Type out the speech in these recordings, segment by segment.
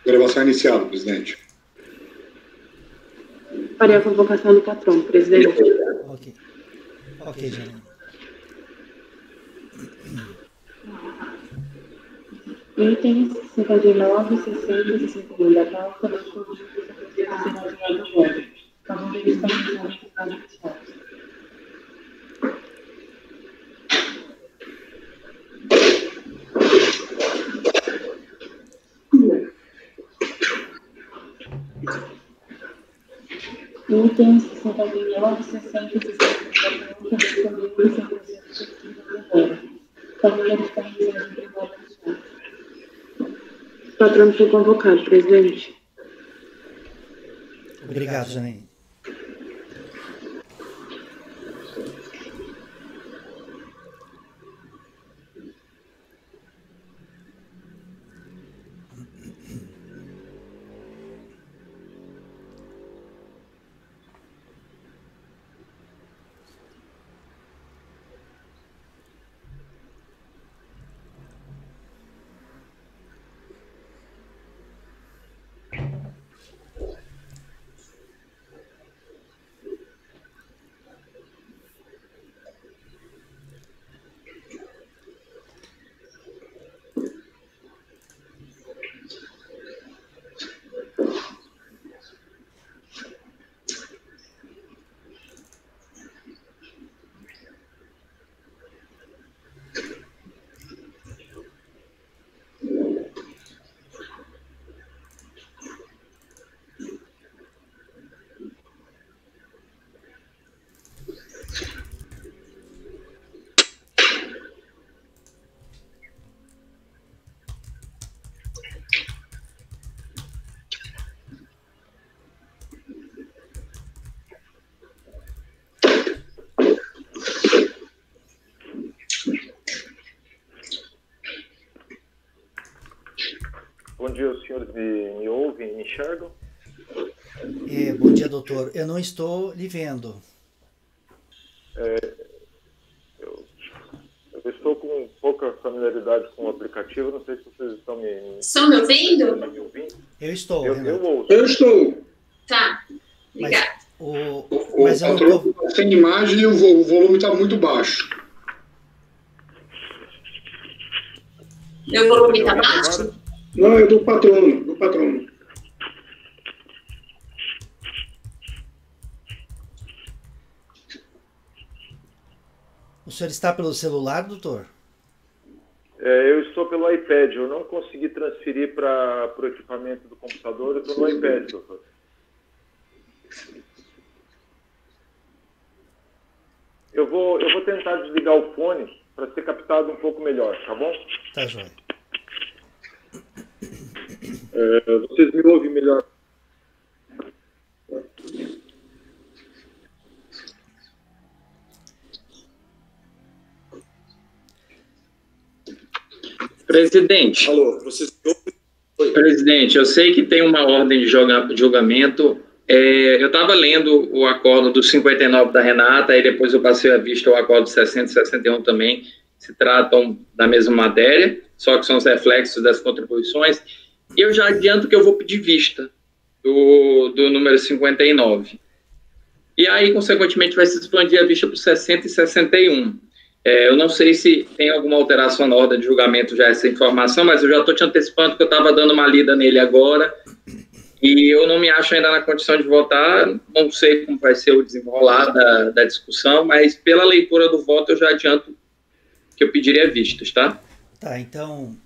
Gravação iniciada, presidente. Farei a convocação do patrão, presidente. Ok. Ok, Janaína. Itens 59, 60 e 61 da pauta das condutas da Conselho Nacional do Voto. Favor de disponibilizar os dados oficiais. Itens 59, 60 e 61 da pauta das condutas da Conselho Nacional do Voto. Favor de disponibilizar os dados oficiais. O patrão foi convocado, presidente. Obrigado, Janaína. Bom dia, os senhores me ouvem, me enxergam? Bom dia, doutor. Eu não estou lhe vendo. Eu estou com pouca familiaridade com o aplicativo, não sei se vocês estão Estão me ouvindo? me ouvindo. Eu estou, Eu Renato. ouço. Eu estou. Tá, obrigada. Mas eu não patrão tô... sem imagem e o volume está muito baixo. Meu volume tá baixo? Não, é do patrono, do patrono. O senhor está pelo celular, doutor? Eu estou pelo iPad, eu não consegui transferir para o equipamento do computador, eu estou no iPad, doutor. Eu vou tentar desligar o fone para ser captado um pouco melhor, tá bom? Tá, joia. Vocês me ouvem melhor? Presidente, Alô, vocês me ouvem? Oi. presidente, eu sei que tem uma ordem de julgamento. Eu estava lendo o acordo do 59 da Renata, aí depois eu passei a vista o acordo 60 e 61 também, se tratam da mesma matéria, só que são os reflexos das contribuições. E eu já adianto que eu vou pedir vista do número 59. E aí, consequentemente, vai se expandir a vista para 60 e 61. Eu não sei se tem alguma alteração na ordem de julgamento já essa informação, mas eu já estou te antecipando que eu estava dando uma lida nele agora e eu não me acho ainda na condição de votar, não sei como vai ser o desenrolar da discussão, mas pela leitura do voto eu já adianto que eu pediria vistas, tá? Tá, então...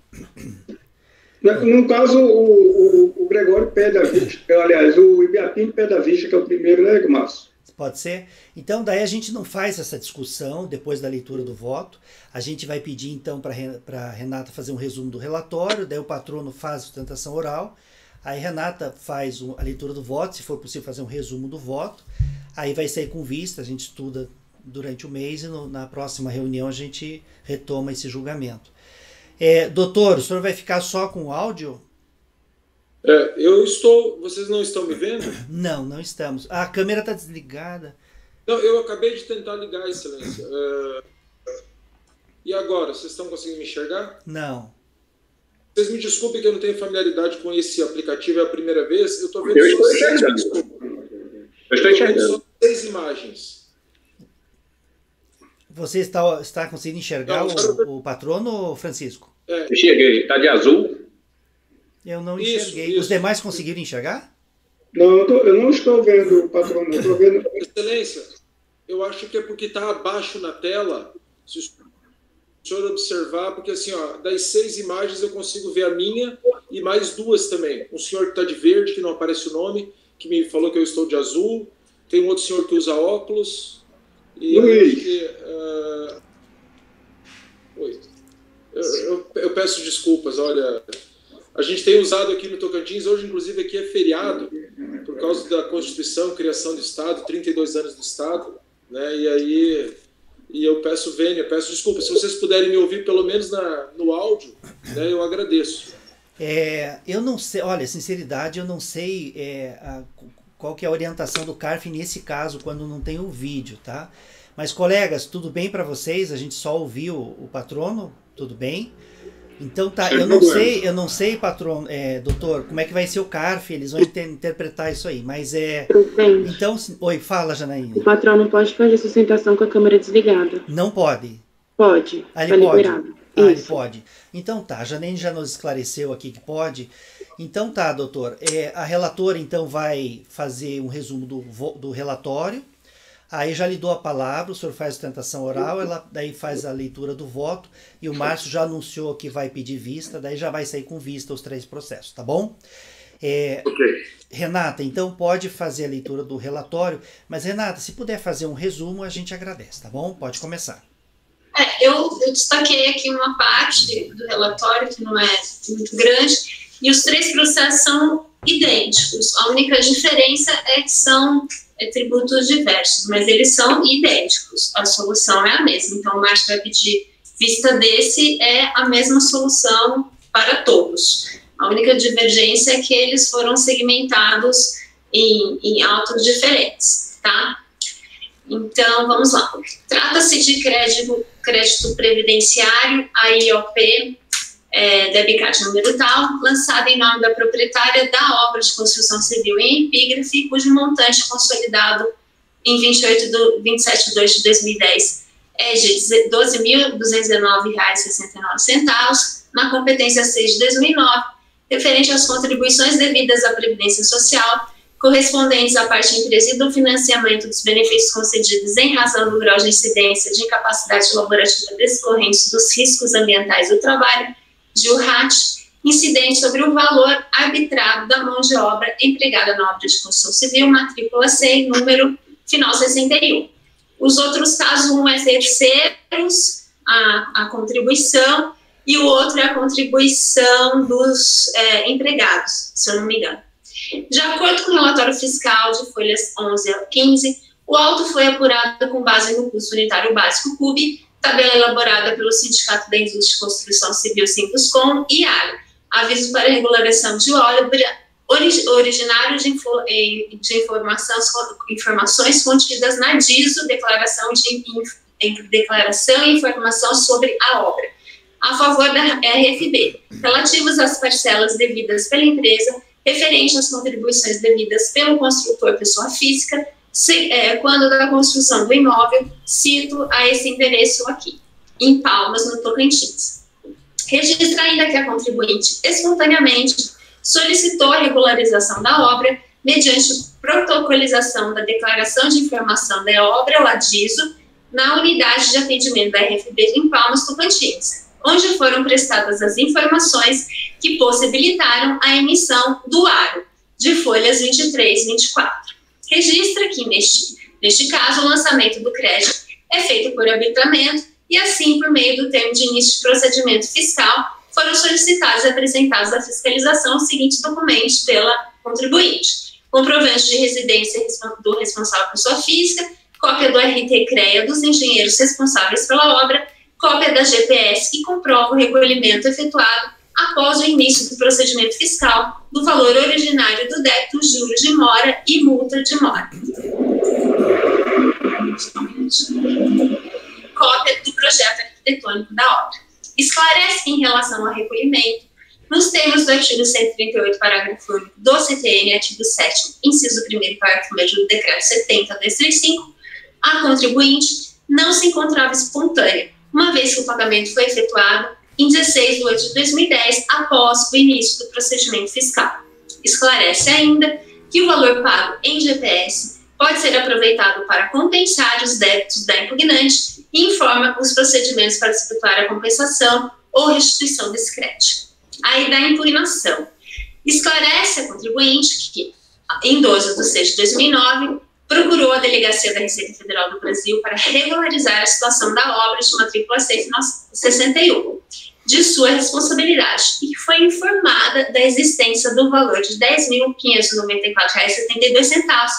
No caso, o Gregório pede a vista, aliás, o Ibiapim pede a vista, que é o primeiro, né, Márcio? Pode ser? Então, daí a gente não faz essa discussão depois da leitura do voto. A gente vai pedir, então, para a Renata fazer um resumo do relatório, daí o patrono faz a sustentação oral, aí Renata faz a leitura do voto, se for possível fazer um resumo do voto, aí vai sair com vista, a gente estuda durante o mês e na próxima reunião a gente retoma esse julgamento. Doutor, o senhor vai ficar só com o áudio? Eu estou... Vocês não estão me vendo? Não, não estamos. A câmera está desligada. Não, eu acabei de tentar ligar, Excelência. E agora, vocês estão conseguindo me enxergar? Não. Vocês me desculpem que eu não tenho familiaridade com esse aplicativo, é a primeira vez. Eu estou vendo Eu estou enxergando. Só 6 imagens. Você está conseguindo enxergar o patrono, Francisco? Eu cheguei. Está de azul? Eu não enxerguei. Os demais conseguiram enxergar? Não, eu não estou vendo o patrono. Eu estou vendo... Excelência, eu acho que é porque está abaixo na tela. Se o senhor observar, porque assim, ó, das 6 imagens eu consigo ver a minha e mais 2 também. Um senhor que está de verde, que não aparece o nome, que me falou que eu estou de azul. Tem um outro senhor que usa óculos. E Luiz. Eu peço desculpas, olha. A gente tem usado aqui no Tocantins, hoje inclusive aqui é feriado, por causa da Constituição, criação do Estado, 32 anos do Estado, né? E eu peço vênia, peço desculpa. Se vocês puderem me ouvir, pelo menos no áudio, né, eu agradeço. Eu não sei, olha, sinceridade, eu não sei qual que é a orientação do CARF nesse caso, quando não tem o vídeo, tá? Mas, colegas, tudo bem para vocês? A gente só ouviu o patrono, tudo bem? Então tá, eu não sei, patrono, doutor, como é que vai ser o CARF, eles vão interpretar isso aí, mas Presidente, então, oi, fala, Janaína. o patrão não pode fazer sustentação com a câmera desligada. Não pode? Pode, Ele tá pode? liberado. Ele pode. Então tá, a Janaína já nos esclareceu aqui que pode. Então tá, doutor, a relatora então vai fazer um resumo do relatório. Aí já lhe dou a palavra, o senhor faz a sustentação oral, ela daí faz a leitura do voto, e o Márcio já anunciou que vai pedir vista, daí já vai sair com vista os 3 processos, tá bom? Ok. Renata, então pode fazer a leitura do relatório, mas Renata, se puder fazer um resumo, a gente agradece, tá bom? Pode começar. Eu destaquei aqui uma parte do relatório, que não é muito grande, e os 3 processos são idênticos. A única diferença é que são tributos diversos, mas eles são idênticos, a solução é a mesma. Então, o Márcio vai pedir vista desse, é a mesma solução para todos. A única divergência é que eles foram segmentados em autos diferentes, tá? Então, vamos lá. Trata-se de crédito previdenciário, AIOP, Debicat número tal, lançada em nome da proprietária da obra de construção civil em epígrafe, cujo montante consolidado em 27 de 2 de 2010 é de R$ 12.219,69, na competência 6 de 2009, referente às contribuições devidas à Previdência Social, correspondentes à parte empresa e do financiamento dos benefícios concedidos em razão do grau de incidência de incapacidade laborativa decorrentes dos riscos ambientais do trabalho, de URAT, incidente sobre o valor arbitrado da mão de obra empregada na obra de construção civil, matrícula C, número final 61. Os outros casos, um é terceiros, a contribuição, e o outro é a contribuição dos empregados, se eu não me engano. De acordo com o relatório fiscal de folhas 11 a 15, o auto foi apurado com base no custo unitário básico CUB, tabela elaborada pelo Sindicato da Indústria de Construção Civil Simpuscom e ARA, aviso para regulação de obra, originário de informações contidas na DISO, declaração e informação sobre a obra, a favor da RFB, relativos às parcelas devidas pela empresa, referente às contribuições devidas pelo construtor pessoa física, quando da construção do imóvel, cito a esse endereço aqui, em Palmas, no Tocantins. Registra ainda que a contribuinte espontaneamente solicitou a regularização da obra mediante protocolização da declaração de informação da obra, LADISO, na unidade de atendimento da RFB em Palmas, Tocantins, onde foram prestadas as informações que possibilitaram a emissão do aro, de folhas 23 e 24. Registra que, neste caso, o lançamento do crédito é feito por arbitramento e, assim, por meio do termo de início de procedimento fiscal, foram solicitados e apresentados à fiscalização os seguintes documentos pela contribuinte: comprovante de residência do responsável pessoa física, cópia do RT-CREA dos engenheiros responsáveis pela obra, cópia da GPS que comprova o recolhimento efetuado após o início do procedimento fiscal do valor originário do débito, juros de mora e multa de mora. Cópia do projeto arquitetônico da obra. Esclarece que, em relação ao recolhimento nos termos do artigo 138, parágrafo único do CTN, artigo 7º, inciso 1º, parágrafo 1º do decreto 70.235, a contribuinte não se encontrava espontânea, uma vez que o pagamento foi efetuado em 16 de 8 de 2010, após o início do procedimento fiscal. Esclarece ainda que o valor pago em GPS pode ser aproveitado para compensar os débitos da impugnante e informa os procedimentos para se efetuar a compensação ou restituição desse crédito. Aí da impugnação. Esclarece a contribuinte que, em 12 de 6 de 2009, procurou a Delegacia da Receita Federal do Brasil para regularizar a situação da obra de matrícula 661, de sua responsabilidade, e foi informada da existência do valor de R$ 10.594,72,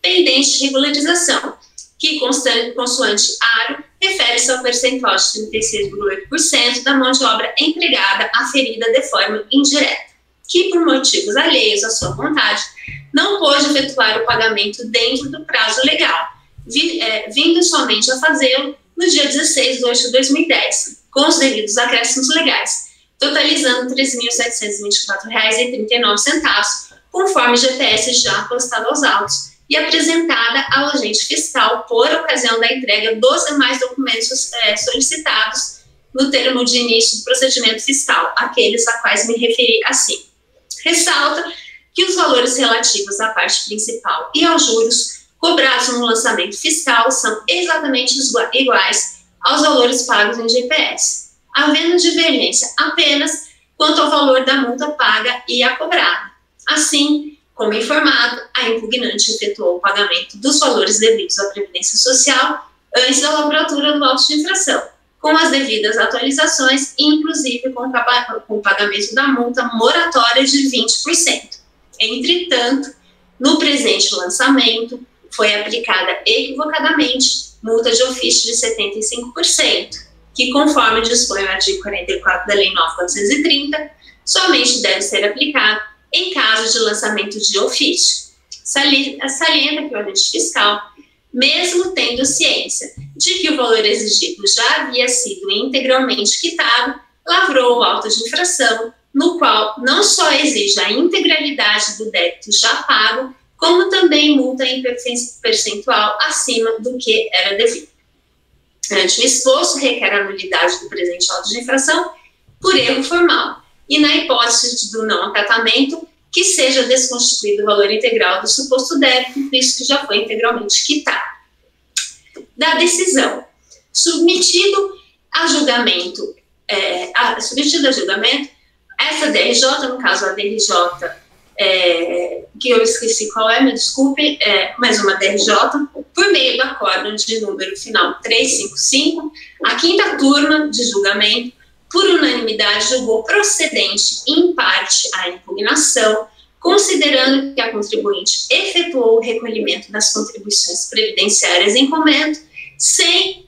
pendente de regularização, que, consoante aro, refere-se ao percentual de 36,8% da mão de obra empregada aferida de forma indireta, que, por motivos alheios à sua vontade, não pôde efetuar o pagamento dentro do prazo legal, vindo somente a fazê-lo no dia 16 de 8 de 2010, com os devidos acréscimos legais, totalizando R$ 3.724,39, conforme GPS já postado aos autos, e apresentada ao agente fiscal por ocasião da entrega dos demais documentos solicitados no termo de início do procedimento fiscal, aqueles a quais me referi acima. Ressalta que os valores relativos à parte principal e aos juros cobrados no lançamento fiscal são exatamente iguais aos valores pagos em GPS, havendo divergência apenas quanto ao valor da multa paga e a cobrada. Assim, como informado, a impugnante efetuou o pagamento dos valores devidos à Previdência Social antes da lavratura do auto de infração, com as devidas atualizações, inclusive com o pagamento da multa moratória de 20%. Entretanto, no presente lançamento, foi aplicada equivocadamente multa de ofício de 75%, que, conforme dispõe o artigo 44 da Lei 9.430, somente deve ser aplicado em caso de lançamento de ofício. Salienta que o agente fiscal, mesmo tendo ciência de que o valor exigido já havia sido integralmente quitado, lavrou o auto de infração, no qual não só exige a integralidade do débito já pago, como também multa em percentual acima do que era devido. Ante o exposto, requer a nulidade do presente auto de infração por erro formal, e na hipótese do não acatamento, que seja desconstituído o valor integral do suposto débito, visto que já foi integralmente quitado. Da decisão. Submetido a julgamento, essa DRJ, no caso a DRJ, que eu esqueci qual é, me desculpe, mais uma DRJ, por meio do acórdão de número final 355, a quinta turma de julgamento, por unanimidade, julgou procedente, em parte, a impugnação, considerando que a contribuinte efetuou o recolhimento das contribuições previdenciárias em comento sem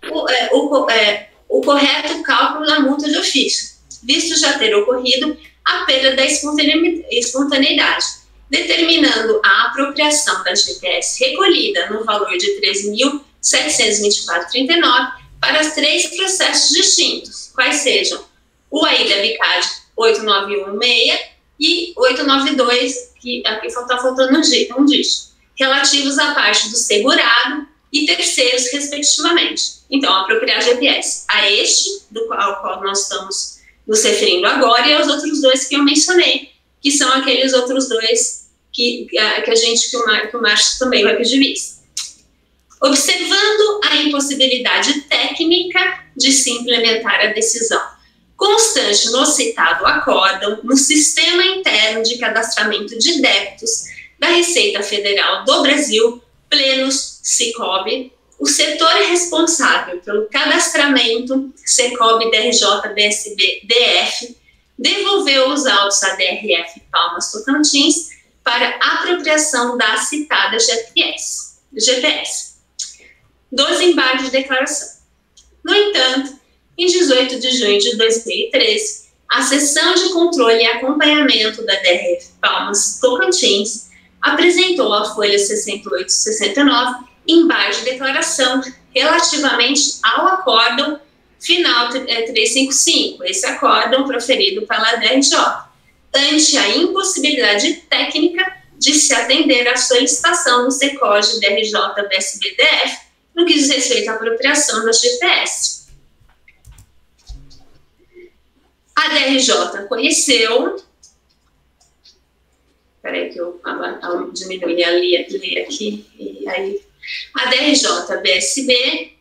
o correto cálculo da multa de ofício, visto já ter ocorrido a perda da espontaneidade, determinando a apropriação da GPS recolhida no valor de R$ 13.724,39 para os 3 processos distintos, quais sejam o AIDA BICAD 8916 e 892, que aqui está faltando um dígito, relativos à parte do segurado e terceiros, respectivamente. Então, apropriar GPS a este, ao qual nós estamos nos referindo agora, e aos outros dois que eu mencionei, que são aqueles outros dois que o Márcio também vai pedir vista. Observando a impossibilidade técnica de se implementar a decisão constante no citado acórdão, no sistema interno de cadastramento de débitos da Receita Federal do Brasil, Plenos Sicob, o setor responsável pelo cadastramento, Sicob, DRJ, BSB, DF, devolveu os autos à DRF Palmas Tocantins para apropriação da citada GPS. Dos embargos de declaração. No entanto, em 18 de junho de 2013, a Seção de Controle e Acompanhamento da DRF Palmas Tocantins apresentou à Folha 6869 embargo de declaração relativamente ao acórdão final 355, esse acórdão proferido pela DRJ, ante a impossibilidade técnica de se atender à solicitação do SECOG DRJ-BSB-DF no que diz respeito à apropriação da GTS. A DRJ conheceu... Espera aí que eu diminuí a li aqui. E aí, a DRJ-BSB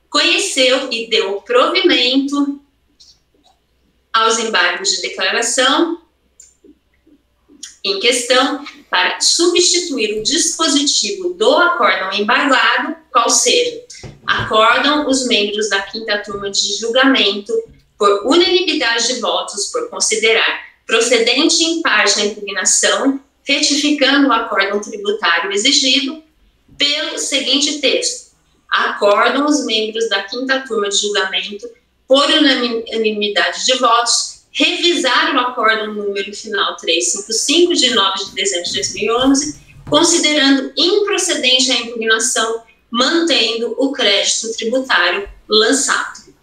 conheceu e deu provimento aos embargos de declaração em questão para substituir o dispositivo do acórdão embargado, qual seja, acordam os membros da 5ª turma de julgamento por unanimidade de votos por considerar procedente em parte a impugnação, retificando o acórdão tributário exigido pelo seguinte texto: acordam os membros da 5ª turma de julgamento por unanimidade de votos revisar o acórdão número final 355 de 9 de dezembro de 2011, considerando improcedente a impugnação, mantendo o crédito tributário lançado.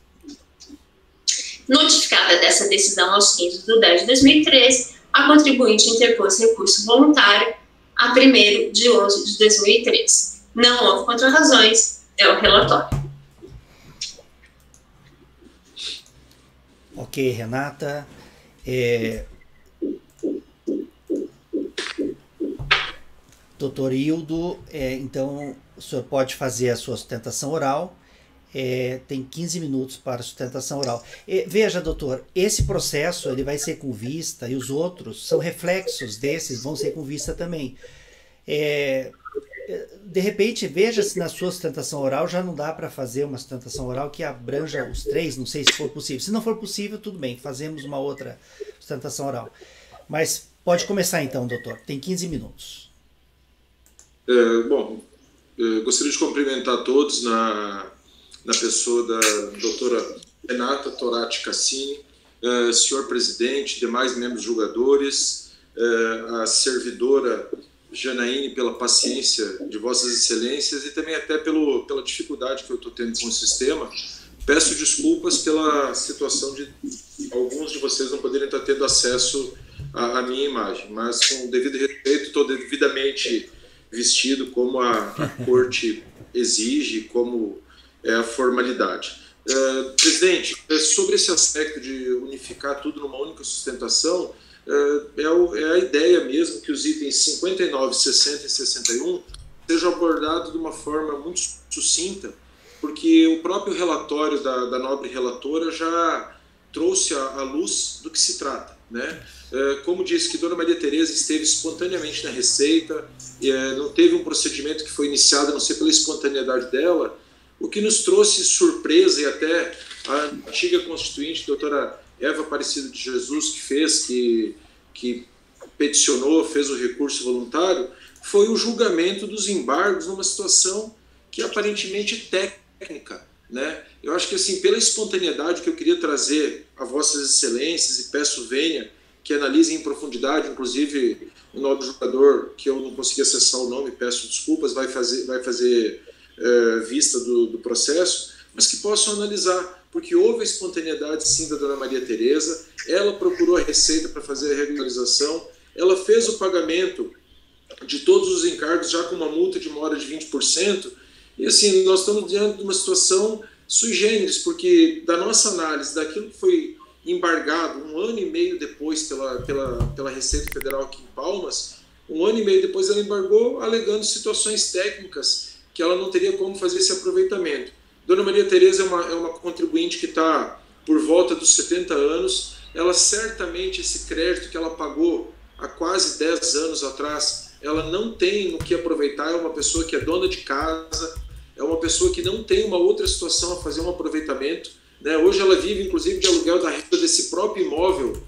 Notificada dessa decisão aos 15 de 10 de 2013, a contribuinte interpôs recurso voluntário a 1º de 11 de 2013. Não houve contrarrazões, é o relatório. Ok, Renata. Doutor Hildo, então o senhor pode fazer a sua sustentação oral. Tem 15 minutos para a sustentação oral. Veja, doutor, esse processo ele vai ser com vista e os outros são reflexos desses, vão ser com vista também. De repente, veja se na sua sustentação oral já não dá para fazer uma sustentação oral que abranja os 3, não sei se for possível. Se não for possível, tudo bem, fazemos uma outra sustentação oral. Mas pode começar então, doutor, tem 15 minutos. Gostaria de cumprimentar todos na pessoa da doutora Renata Torati Cassini, senhor presidente, demais membros julgadores, a servidora Janaíne, pela paciência de vossas excelências e também até pela dificuldade que eu estou tendo com o sistema. Peço desculpas pela situação de alguns de vocês não poderem estar tendo acesso à minha imagem, mas com devido respeito, estou devidamente vestido como a corte exige, como é a formalidade. Presidente, sobre esse aspecto de unificar tudo numa única sustentação, é a ideia mesmo que os itens 59, 60 e 61 sejam abordados de uma forma muito sucinta, porque o próprio relatório da nobre relatora já trouxe à luz do que se trata, né? Como disse que Dona Maria Tereza esteve espontaneamente na Receita, não teve um procedimento que foi iniciado, a não ser pela espontaneidade dela, o que nos trouxe surpresa, e até a antiga constituinte, doutora Eva Aparecida de Jesus, que peticionou, fez o recurso voluntário, foi o julgamento dos embargos numa situação que aparentemente é técnica, né? Eu acho que, assim, pela espontaneidade que eu queria trazer a vossas excelências, e peço venha que analisem em profundidade, inclusive o nobre julgador, que eu não consegui acessar o nome, peço desculpas, vai fazer vista do processo, mas que possam analisar, porque houve a espontaneidade, sim, da Dona Maria Tereza, ela procurou a Receita para fazer a regularização, ela fez o pagamento de todos os encargos já com uma multa de mora de 20%, e assim, nós estamos diante de uma situação sui generis, porque da nossa análise, daquilo que foi embargado 1 ano e meio depois pela Receita Federal aqui em Palmas, 1 ano e meio depois ela embargou alegando situações técnicas que ela não teria como fazer esse aproveitamento. Dona Maria Tereza é uma contribuinte que está por volta dos 70 anos, ela certamente, esse crédito que ela pagou há quase 10 anos atrás, ela não tem no que aproveitar, é uma pessoa que é dona de casa, é uma pessoa que não tem uma outra situação a fazer um aproveitamento, né? Hoje ela vive, inclusive, de aluguel da renda desse próprio imóvel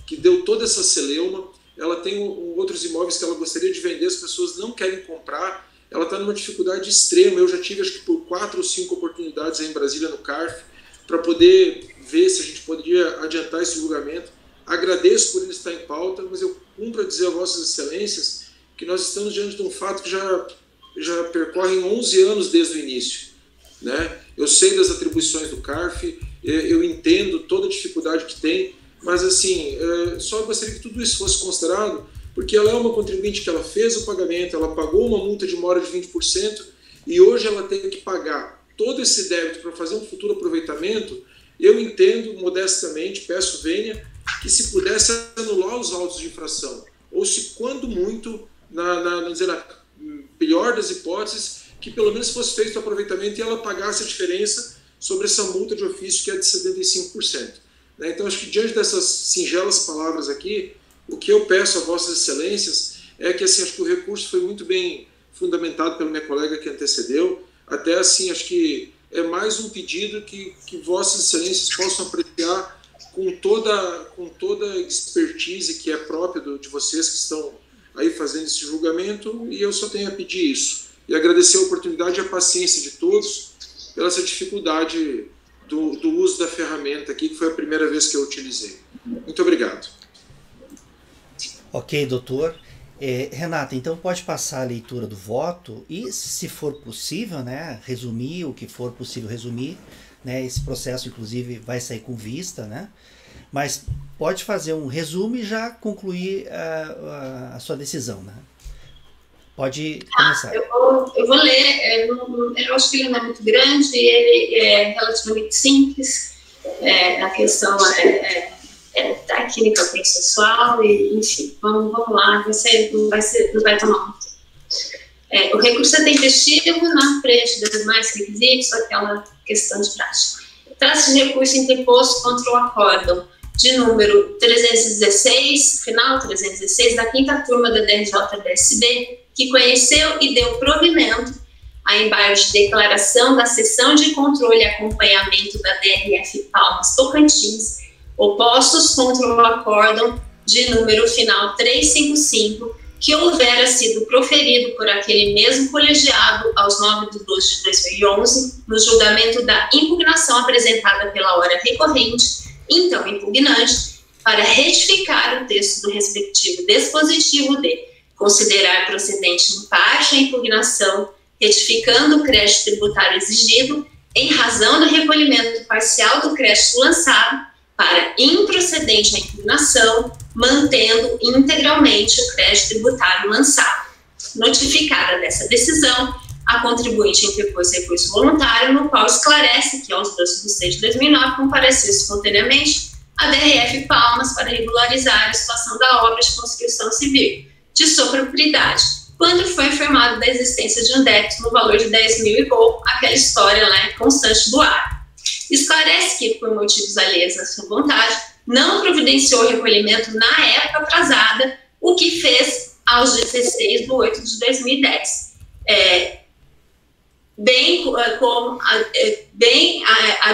que deu toda essa celeuma. Ela tem outros imóveis que ela gostaria de vender, as pessoas não querem comprar, ela está numa dificuldade extrema. Eu já tive, acho que por 4 ou 5 oportunidades aí em Brasília, no CARF, para poder ver se a gente poderia adiantar esse julgamento. Agradeço por ele estar em pauta, mas eu cumpro a dizer a vossas excelências que nós estamos diante de um fato que já percorrem 11 anos desde o início, né? Eu sei das atribuições do CARF, eu entendo toda a dificuldade que tem, mas assim, só gostaria que tudo isso fosse considerado, porque ela é uma contribuinte que ela fez o pagamento, ela pagou uma multa de mora de 20%, e hoje ela tem que pagar todo esse débito para fazer um futuro aproveitamento. Eu entendo modestamente, peço venha, que se pudesse anular os autos de infração, ou se quando muito, na pior das hipóteses, que pelo menos fosse feito o aproveitamento e ela pagasse a diferença sobre essa multa de ofício que é de 75%. Né? Então, acho que diante dessas singelas palavras aqui, o que eu peço a vossas excelências é que, assim, acho que o recurso foi muito bem fundamentado pela minha colega que antecedeu, até assim, acho que é mais um pedido que vossas excelências possam apreciar com toda a expertise que é própria de vocês que estão aí fazendo esse julgamento, e eu só tenho a pedir isso. E agradecer a oportunidade e a paciência de todos pela essa dificuldade do uso da ferramenta aqui, que foi a primeira vez que eu utilizei. Muito obrigado. Ok, doutor. Renata, então pode passar a leitura do voto e, se for possível, né, resumir o que for possível resumir, né, esse processo, inclusive, vai sair com vista, né, mas pode fazer um resumo e já concluir a sua decisão, né? Pode começar. Eu vou ler, eu acho que ele não é muito grande, ele é relativamente simples, a questão é técnica, processual, e, enfim, vamos lá, não vai tomar muito. O recurso é tempestivo na frente dos demais requisitos, aquela questão de prática. Trata-se de recurso interposto contra o acórdão de número 316, final 316, da 5ª turma da DRJ-DSB, que conheceu e deu provimento a embargo de declaração da sessão de controle e acompanhamento da DRF Palmas Tocantins, opostos contra o acórdão de número final 355, que houvera sido proferido por aquele mesmo colegiado aos 9/12/2011, no julgamento da impugnação apresentada pela hora recorrente, então impugnante, para retificar o texto do respectivo dispositivo de considerar procedente em parte a impugnação, retificando o crédito tributário exigido, em razão do recolhimento parcial do crédito lançado, para improcedente a impugnação, mantendo integralmente o crédito tributário lançado. Notificada dessa decisão, a contribuinte interpôs recurso voluntário, no qual esclarece que, aos 12/6/2009, compareceu espontaneamente a DRF Palmas para regularizar a situação da obra de construção civil de sua propriedade, quando foi informado da existência de um débito no valor de 10 mil e pouco, aquela história, né, constante do ar. Esclarece que, por motivos alheios à sua vontade, não providenciou o recolhimento na época atrasada, o que fez aos 16/8/2010. Bem como a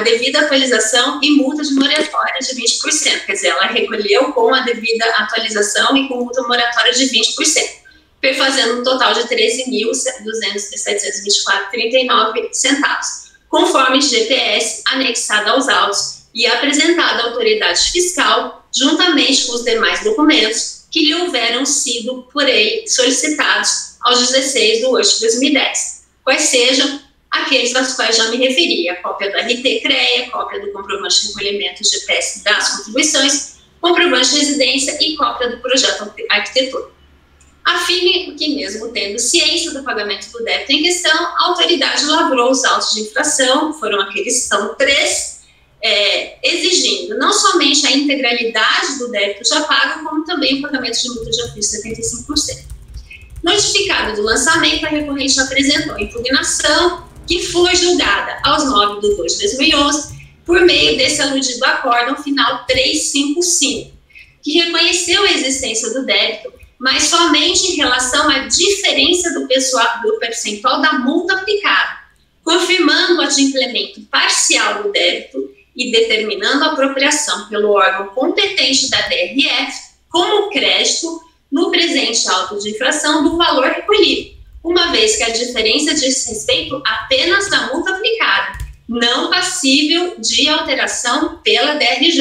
devida atualização e multa de moratória de 20%. Quer dizer, ela recolheu com a devida atualização e com multa moratória de 20%, perfazendo um total de R$ 13.724,39, conforme GTS anexada aos autos e apresentada à autoridade fiscal, juntamente com os demais documentos que lhe houveram sido por ele solicitados aos 16/8/2010. Quais sejam aqueles aos quais já me referi: a cópia do RT-CREA, cópia do comprovante de recolhimento GPS das contribuições, comprovante de residência e cópia do projeto arquitetônico. Afirme que, mesmo tendo ciência do pagamento do débito em questão, a autoridade lavrou os autos de infração, foram aqueles, são 3, exigindo não somente a integralidade do débito já pago, como também o pagamento de multa de ofício de 75%. Notificado do lançamento, a recorrente apresentou impugnação, que foi julgada aos 9/2/2011, por meio desse aludido acórdão final 355, que reconheceu a existência do débito, mas somente em relação à diferença do percentual da multa aplicada, confirmando o adimplemento parcial do débito e determinando a apropriação pelo órgão competente da DRF como crédito no presente auto de infração do valor recolhido, uma vez que a diferença diz respeito apenas da multa aplicada, não passível de alteração pela DRJ.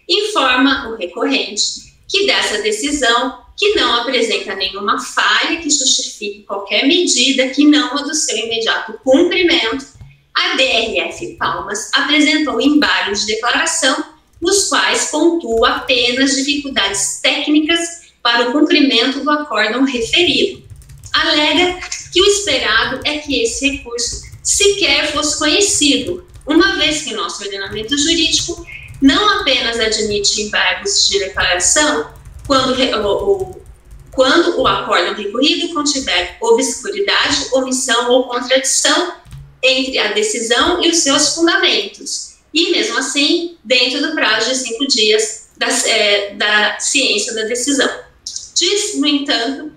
Informa o recorrente que dessa decisão, que não apresenta nenhuma falha que justifique qualquer medida que não a do seu imediato cumprimento, a DRF Palmas apresentou embargo de declaração nos quais pontua apenas dificuldades técnicas para o cumprimento do acórdão referido. Alega que o esperado é que esse recurso sequer fosse conhecido, uma vez que nosso ordenamento jurídico não apenas admite embargos de declaração quando o acórdão recorrido contiver obscuridade, omissão ou contradição entre a decisão e os seus fundamentos, e mesmo assim, dentro do prazo de 5 dias da ciência da decisão. Diz, no entanto,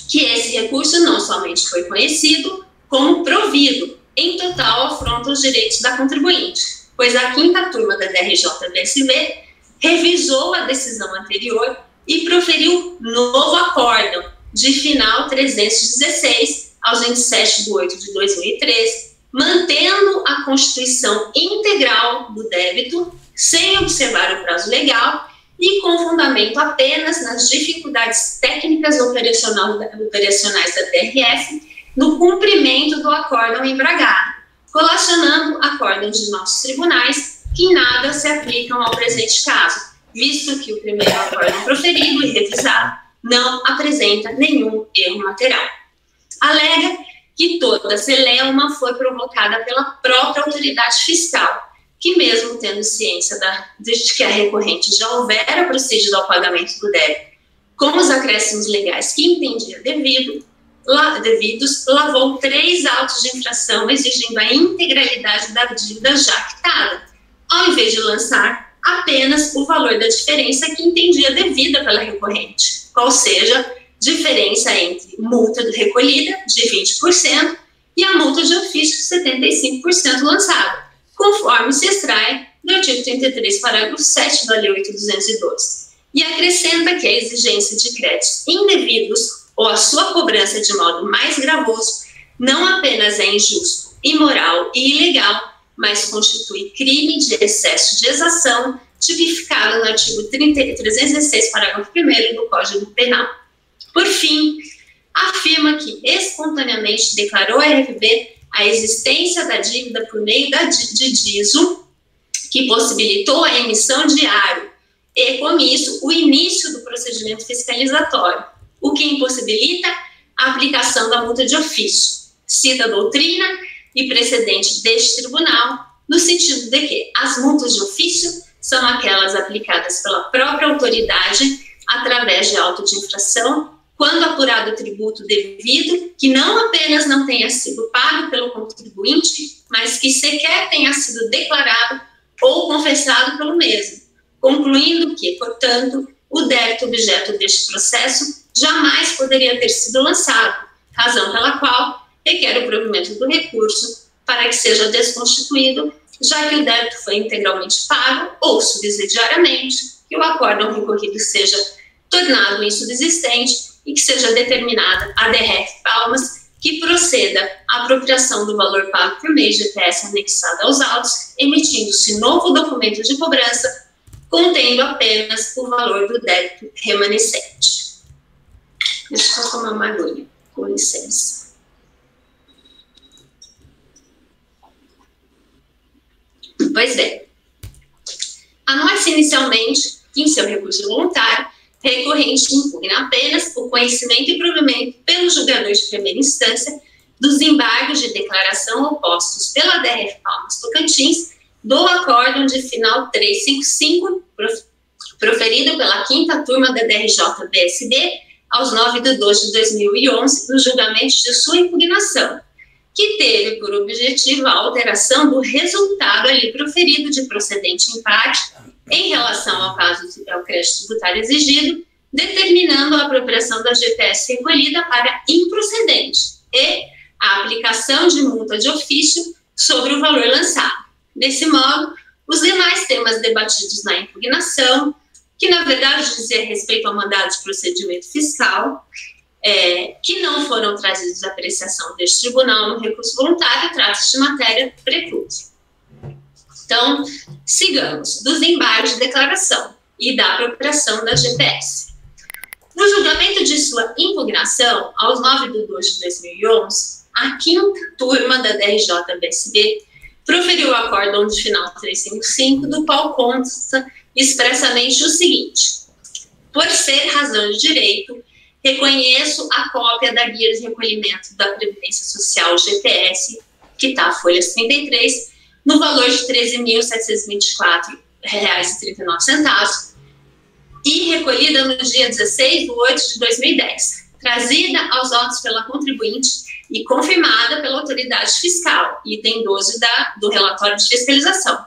que esse recurso não somente foi conhecido, como provido, em total afronta os direitos da contribuinte, pois a 5ª turma da DRJ-BSB revisou a decisão anterior e proferiu novo acórdão de final 316, aos 27 de 8 de 2013, mantendo a constituição integral do débito, sem observar o prazo legal e com fundamento apenas nas dificuldades técnicas operacionais da DRF no cumprimento do acórdão embragado, colacionando acórdãos de nossos tribunais que em nada se aplicam ao presente caso, visto que o primeiro acórdão proferido e revisado não apresenta nenhum erro material. Alega que toda celeuma foi provocada pela própria autoridade fiscal, que mesmo tendo ciência de que a recorrente já houvera procedido ao pagamento do débito, com os acréscimos legais que entendia devidos, lavou 3 autos de infração exigindo a integralidade da dívida já quitada, ao invés de lançar apenas o valor da diferença que entendia devida pela recorrente, qual seja diferença entre multa recolhida de 20% e a multa de ofício de 75% lançada, conforme se extrai do artigo 33, parágrafo 7 da Lei 8.212. E acrescenta que a exigência de créditos indevidos ou a sua cobrança de modo mais gravoso não apenas é injusto, imoral e ilegal, mas constitui crime de excesso de exação tipificado no artigo 316, parágrafo 1º do Código Penal. Por fim, afirma que espontaneamente declarou à RFB a existência da dívida por meio de diso, que possibilitou a emissão de aro e, com isso, o início do procedimento fiscalizatório, o que impossibilita a aplicação da multa de ofício. Cita a doutrina e precedente deste tribunal, no sentido de que as multas de ofício são aquelas aplicadas pela própria autoridade através de auto de infração, quando apurado o tributo devido, que não apenas não tenha sido pago pelo contribuinte, mas que sequer tenha sido declarado ou confessado pelo mesmo, concluindo que, portanto, o débito objeto deste processo jamais poderia ter sido lançado, razão pela qual requer o provimento do recurso para que seja desconstituído, já que o débito foi integralmente pago ou subsidiariamente, que o acórdão recorrido seja tornado insubsistente e que seja determinada a DRF Palmas que proceda à apropriação do valor pago por mês de IPS anexado aos autos, emitindo-se novo documento de cobrança, contendo apenas o valor do débito remanescente. Deixa eu só tomar uma aguinha, com licença. Pois bem, anote inicialmente que em seu recurso voluntário, recorrente impugna apenas o conhecimento e provimento pelo julgador de primeira instância dos embargos de declaração opostos pela DRF Palmas Tocantins do acórdão de final 355, proferido pela 5ª turma da DRJ-BSB aos 9 de 2 de 2011, no julgamento de sua impugnação, que teve por objetivo a alteração do resultado ali proferido de procedente empate em relação ao caso ao crédito tributário exigido, determinando a apropriação da GPS recolhida para improcedente e a aplicação de multa de ofício sobre o valor lançado. Desse modo, os demais temas debatidos na impugnação, que na verdade dizia respeito ao mandado de procedimento fiscal, que não foram trazidos à apreciação deste tribunal no recurso voluntário, trata-se de matéria preclusa. Então, sigamos dos embargos de declaração e da apropriação da GPS. No julgamento de sua impugnação, aos 9 de 2 de 2011, a 5ª turma da DRJ-BSB proferiu o acórdão de final 355, do qual consta expressamente o seguinte: por ser razão de direito, reconheço a cópia da guia de recolhimento da Previdência Social GPS, que está a folha 33, no valor de R$ 13.724,39, e recolhida no dia 16 de 8 de 2010, trazida aos autos pela contribuinte e confirmada pela autoridade fiscal, item 12 do relatório de fiscalização,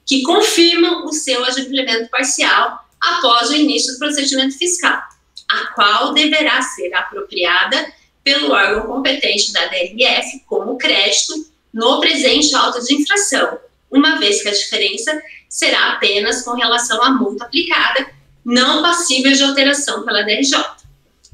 que confirmam o seu adimplemento parcial após o início do procedimento fiscal, a qual deverá ser apropriada pelo órgão competente da DRF como crédito no presente auto de infração, uma vez que a diferença será apenas com relação à multa aplicada, não passível de alteração pela DRJ.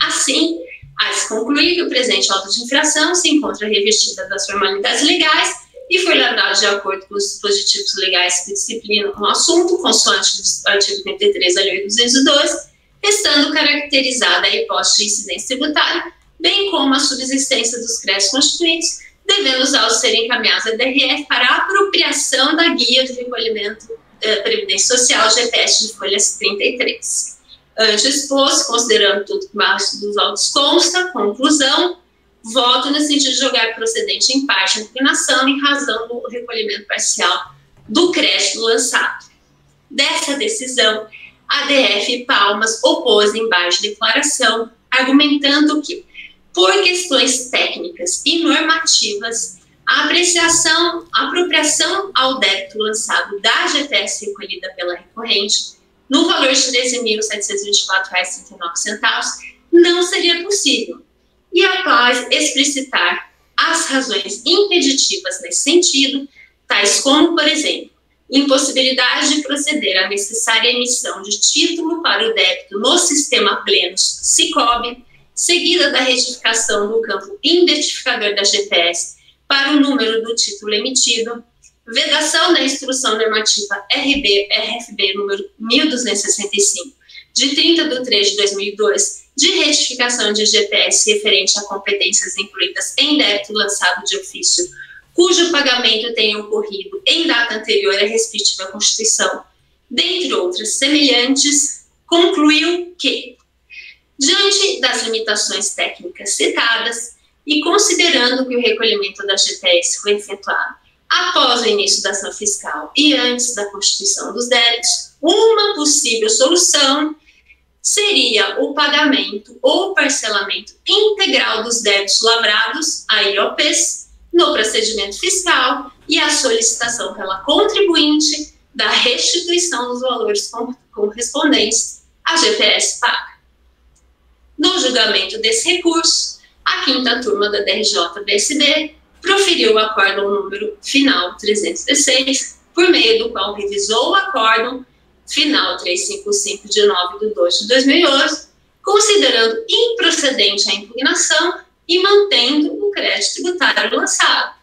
Assim, há-se concluir que o presente auto de infração se encontra revestida das formalidades legais e foi elaborado de acordo com os dispositivos legais que disciplinam o assunto, consoante o artigo 33 da Lei 202, restando caracterizada a hipótese de incidência tributária, bem como a subsistência dos créditos constituintes, devendo os autos serem encaminhados à DRF para a apropriação da guia de recolhimento da Previdência Social, GPS de folhas 33. Antes exposto, considerando tudo que mais dos autos consta, conclusão, voto no sentido de julgar procedente em parte a impugnação em razão do recolhimento parcial do crédito lançado. Dessa decisão, a DF Palmas opôs embaixo de declaração, argumentando que, por questões técnicas e normativas, a apropriação ao débito lançado da GPS recolhida pela recorrente, no valor de R$ 13.724,39, não seria possível. E após explicitar as razões impeditivas nesse sentido, tais como, por exemplo, impossibilidade de proceder à necessária emissão de título para o débito no sistema Plenos Sicob, seguida da retificação do campo identificador da GPS para o número do título emitido, vedação da instrução normativa RFB número 1265, de 30 de 3 de 2002, de retificação de GPS referente a competências incluídas em débito lançado de ofício, cujo pagamento tenha ocorrido em data anterior à respectiva Constituição, dentre outras semelhantes, concluiu que, diante das limitações técnicas citadas e considerando que o recolhimento da GPS foi efetuado após o início da ação fiscal e antes da constituição dos débitos, uma possível solução seria o pagamento ou parcelamento integral dos débitos lavrados a IOPs no procedimento fiscal e a solicitação pela contribuinte da restituição dos valores correspondentes à GPS paga. No julgamento desse recurso, a quinta turma da DRJ-BSD proferiu o acórdão número final 316, por meio do qual revisou o acórdão final 355 de 9 de 2 de 2011, considerando improcedente a impugnação e mantendo o crédito tributário lançado.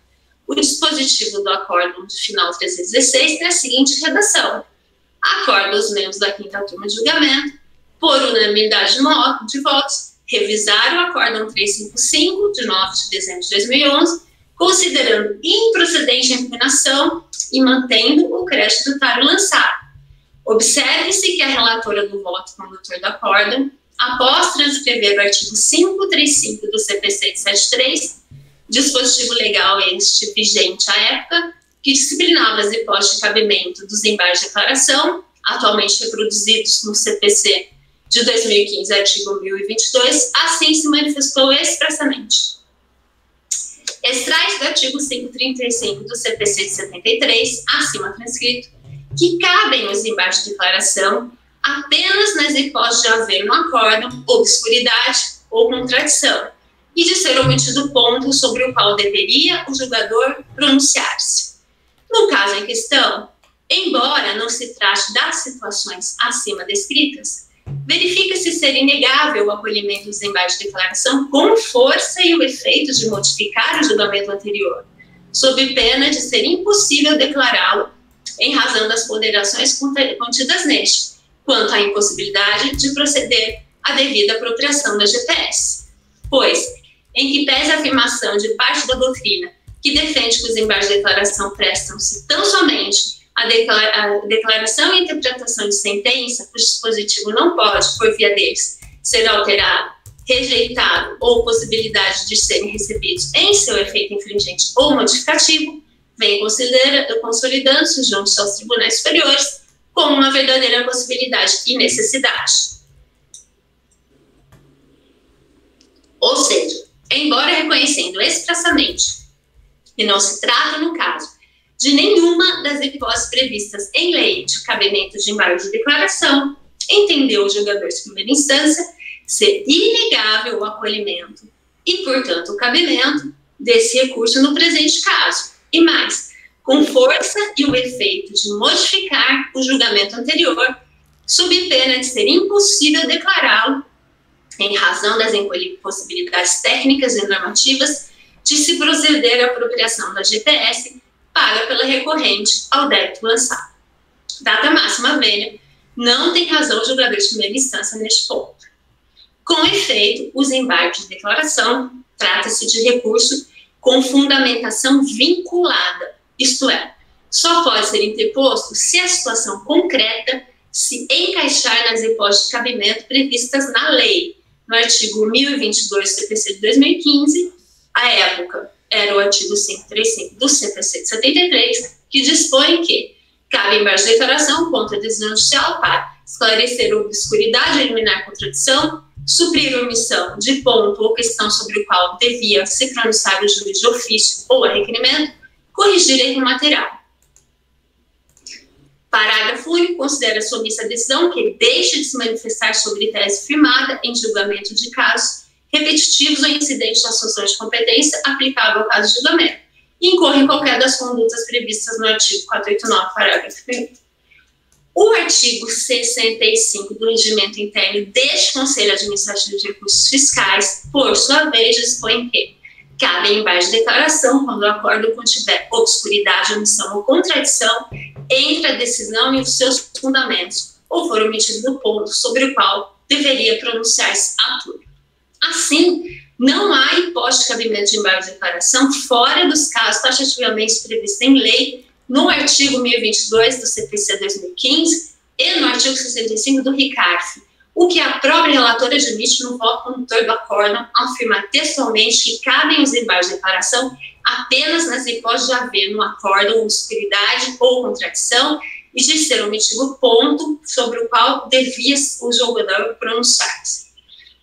O dispositivo do acórdão de final 316 tem a seguinte redação: acorda os membros da quinta turma de julgamento, por unanimidade de votos, revisar o acórdão 355 de 9 de dezembro de 2011, considerando improcedente a impugnação e mantendo o crédito tributário lançado. Observe-se que a relatora do voto condutor do acórdão, após transcrever o artigo 535 do CPC de 73, dispositivo legal este vigente à época, que disciplinava as hipóteses de cabimento dos embargos de declaração, atualmente reproduzidos no CPC de 2015, artigo 1022, assim se manifestou expressamente. Extrai-se do artigo 535 do CPC de 73, acima transcrito, que cabem os embargos de declaração apenas nas hipóteses de haver no acórdão obscuridade ou contradição e de ser omitido ponto sobre o qual deveria o julgador pronunciar-se. No caso em questão, embora não se trate das situações acima descritas, verifica-se ser inegável o acolhimento dos embargos de declaração com força e o efeito de modificar o julgamento anterior, sob pena de ser impossível declará-lo em razão das ponderações contidas neste, quanto à impossibilidade de proceder à devida apropriação da GPS. Pois, em que pese a afirmação de parte da doutrina que defende que os embargos de declaração prestam-se tão somente à declaração e interpretação de sentença, cujo dispositivo não pode, por via deles, ser alterado, rejeitado ou possibilidade de serem recebidos em seu efeito infringente ou modificativo, vem consolidando-se junto aos tribunais superiores como uma verdadeira possibilidade e necessidade. Ou seja, embora reconhecendo expressamente que não se trata, no caso, de nenhuma das hipóteses previstas em lei de cabimento de embargo de declaração, entendeu o julgador de primeira instância ser inegável o acolhimento e, portanto, o cabimento desse recurso no presente caso, e mais, com força e o efeito de modificar o julgamento anterior, sob pena de ser impossível declará-lo, em razão das impossibilidades técnicas e normativas de se proceder à apropriação da GPS paga pela recorrente ao débito lançado. Data máxima velha, não tem razão o julgador de primeira instância neste ponto. Com efeito, os embargos de declaração trata-se de recurso com fundamentação vinculada, isto é, só pode ser interposto se a situação concreta se encaixar nas hipóteses de cabimento previstas na lei, no artigo 1022 do CPC de 2015, à época era o artigo 535 do CPC de 73, que dispõe que cabe embargo de declaração contra a decisão judicial para esclarecer obscuridade, eliminar contradição, suprir omissão de ponto ou questão sobre o qual devia se pronunciar o juiz de ofício ou a requerimento, corrigir erro material. Parágrafo único. Considera-se omissa a decisão que deixe de se manifestar sobre tese firmada em julgamento de casos repetitivos ou incidentes de assunção de competência aplicável ao caso de julgamento e incorre em qualquer das condutas previstas no artigo 489, parágrafo 1º. O artigo 65 do Regimento Interno deste Conselho Administrativo de Recursos Fiscais, por sua vez, dispõe que cabe embargo de declaração quando o acordo contiver obscuridade, omissão ou contradição entre a decisão e os seus fundamentos, ou for omitido do ponto sobre o qual deveria pronunciar-se a turma. Assim, não há hipótese de cabimento de embargo de declaração fora dos casos taxativamente previstos em lei no artigo 1022 do CPC 2015 e no artigo 65 do RICARF, o que a própria relatora admite no voto condutor do acórdão, afirma textualmente que cabem os embargos de declaração apenas nas hipóteses de haver no acórdão obscuridade ou contradição e de ser omitido o ponto sobre o qual devia o julgador pronunciar-se.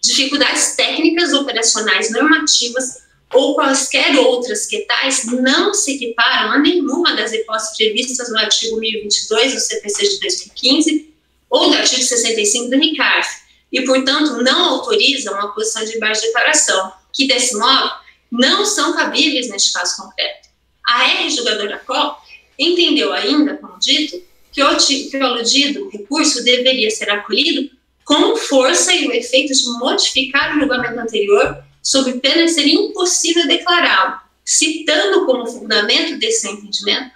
Dificuldades técnicas, operacionais, normativas ou quaisquer outras que tais não se equiparam a nenhuma das hipóteses previstas no artigo 1022 do CPC de 2015 ou do artigo 65 do RICARF, e, portanto, não autorizam a posição de embargo de declaração, que, desse modo, não são cabíveis neste caso concreto. A R. Julgadora Col entendeu ainda, como dito, que o aludido recurso deveria ser acolhido com força e o efeito de modificar o julgamento anterior sob pena de ser impossível declará-lo, citando como fundamento desse entendimento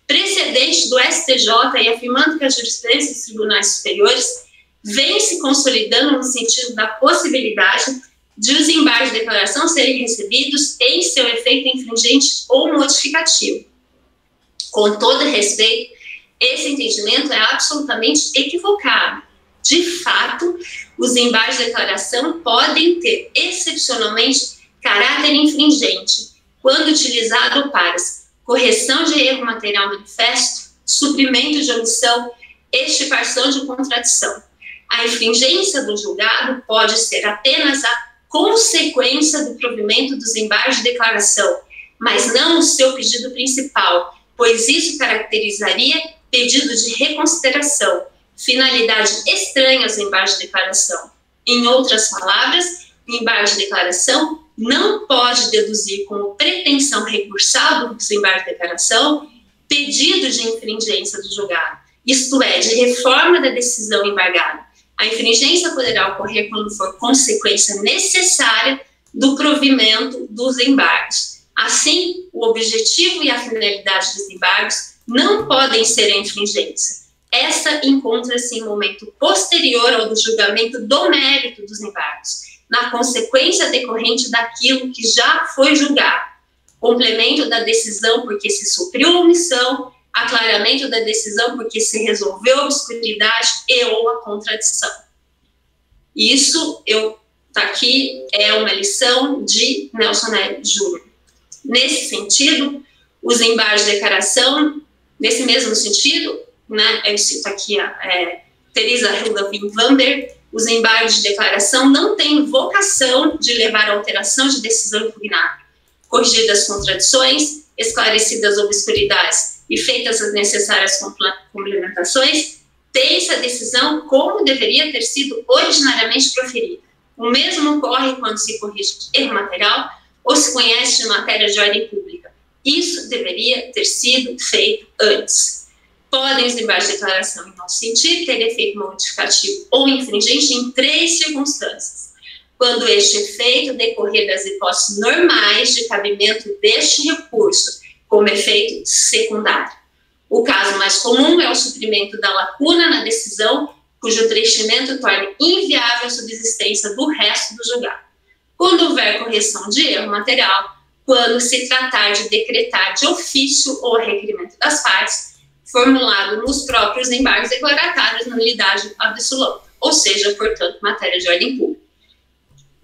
precedente do STJ e afirmando que a jurisprudência dos tribunais superiores vem se consolidando no sentido da possibilidade de os embargos de declaração serem recebidos em seu efeito infringente ou modificativo. Com todo respeito, esse entendimento é absolutamente equivocado. De fato, os embargos de declaração podem ter, excepcionalmente, caráter infringente, quando utilizado para correção de erro material manifesto, suprimento de omissão, extirpação de contradição. A infringência do julgado pode ser apenas a consequência do provimento dos embargos de declaração, mas não o seu pedido principal, pois isso caracterizaria pedido de reconsideração, finalidade estranha aos embargos de declaração. Em outras palavras, o embargo de declaração não pode deduzir como pretensão recursal dos embargos de declaração pedido de infringência do julgado, isto é, de reforma da decisão embargada. A infringência poderá ocorrer quando for consequência necessária do provimento dos embargos. Assim, o objetivo e a finalidade dos embargos não podem ser a infringência. Essa encontra-se em momento posterior ao do julgamento do mérito dos embargos, na consequência decorrente daquilo que já foi julgado. complemento da decisão porque se supriu a omissão, aclaramento da decisão porque se resolveu a obscuridade e ou a contradição. Isso, tá aqui, é uma lição de Nelson Neves Júnior. Nesse sentido, os embargos de declaração, nesse mesmo sentido, né, eu cito aqui a Teresa Hildevin Vander, os embargos de declaração não têm vocação de levar à alteração de decisão impugnada. Corrigidas as contradições, esclarecidas as obscuridades e feitas as necessárias complementações, tem-se a decisão como deveria ter sido originariamente proferida. O mesmo ocorre quando se corrige erro material ou se conhece de matéria de ordem pública. Isso deveria ter sido feito antes. Podem os embargos de declaração, em nosso sentido, ter efeito modificativo ou infringente em 3 circunstâncias. Quando este efeito decorrer das hipóteses normais de cabimento deste recurso, como efeito secundário. O caso mais comum é o suprimento da lacuna na decisão, cujo preenchimento torne inviável a subsistência do resto do julgado. Quando houver correção de erro material, quando se tratar de decretar de ofício ou requerimento das partes, formulado nos próprios embargos declaratórios nulidade absoluta, ou seja, portanto, matéria de ordem pública.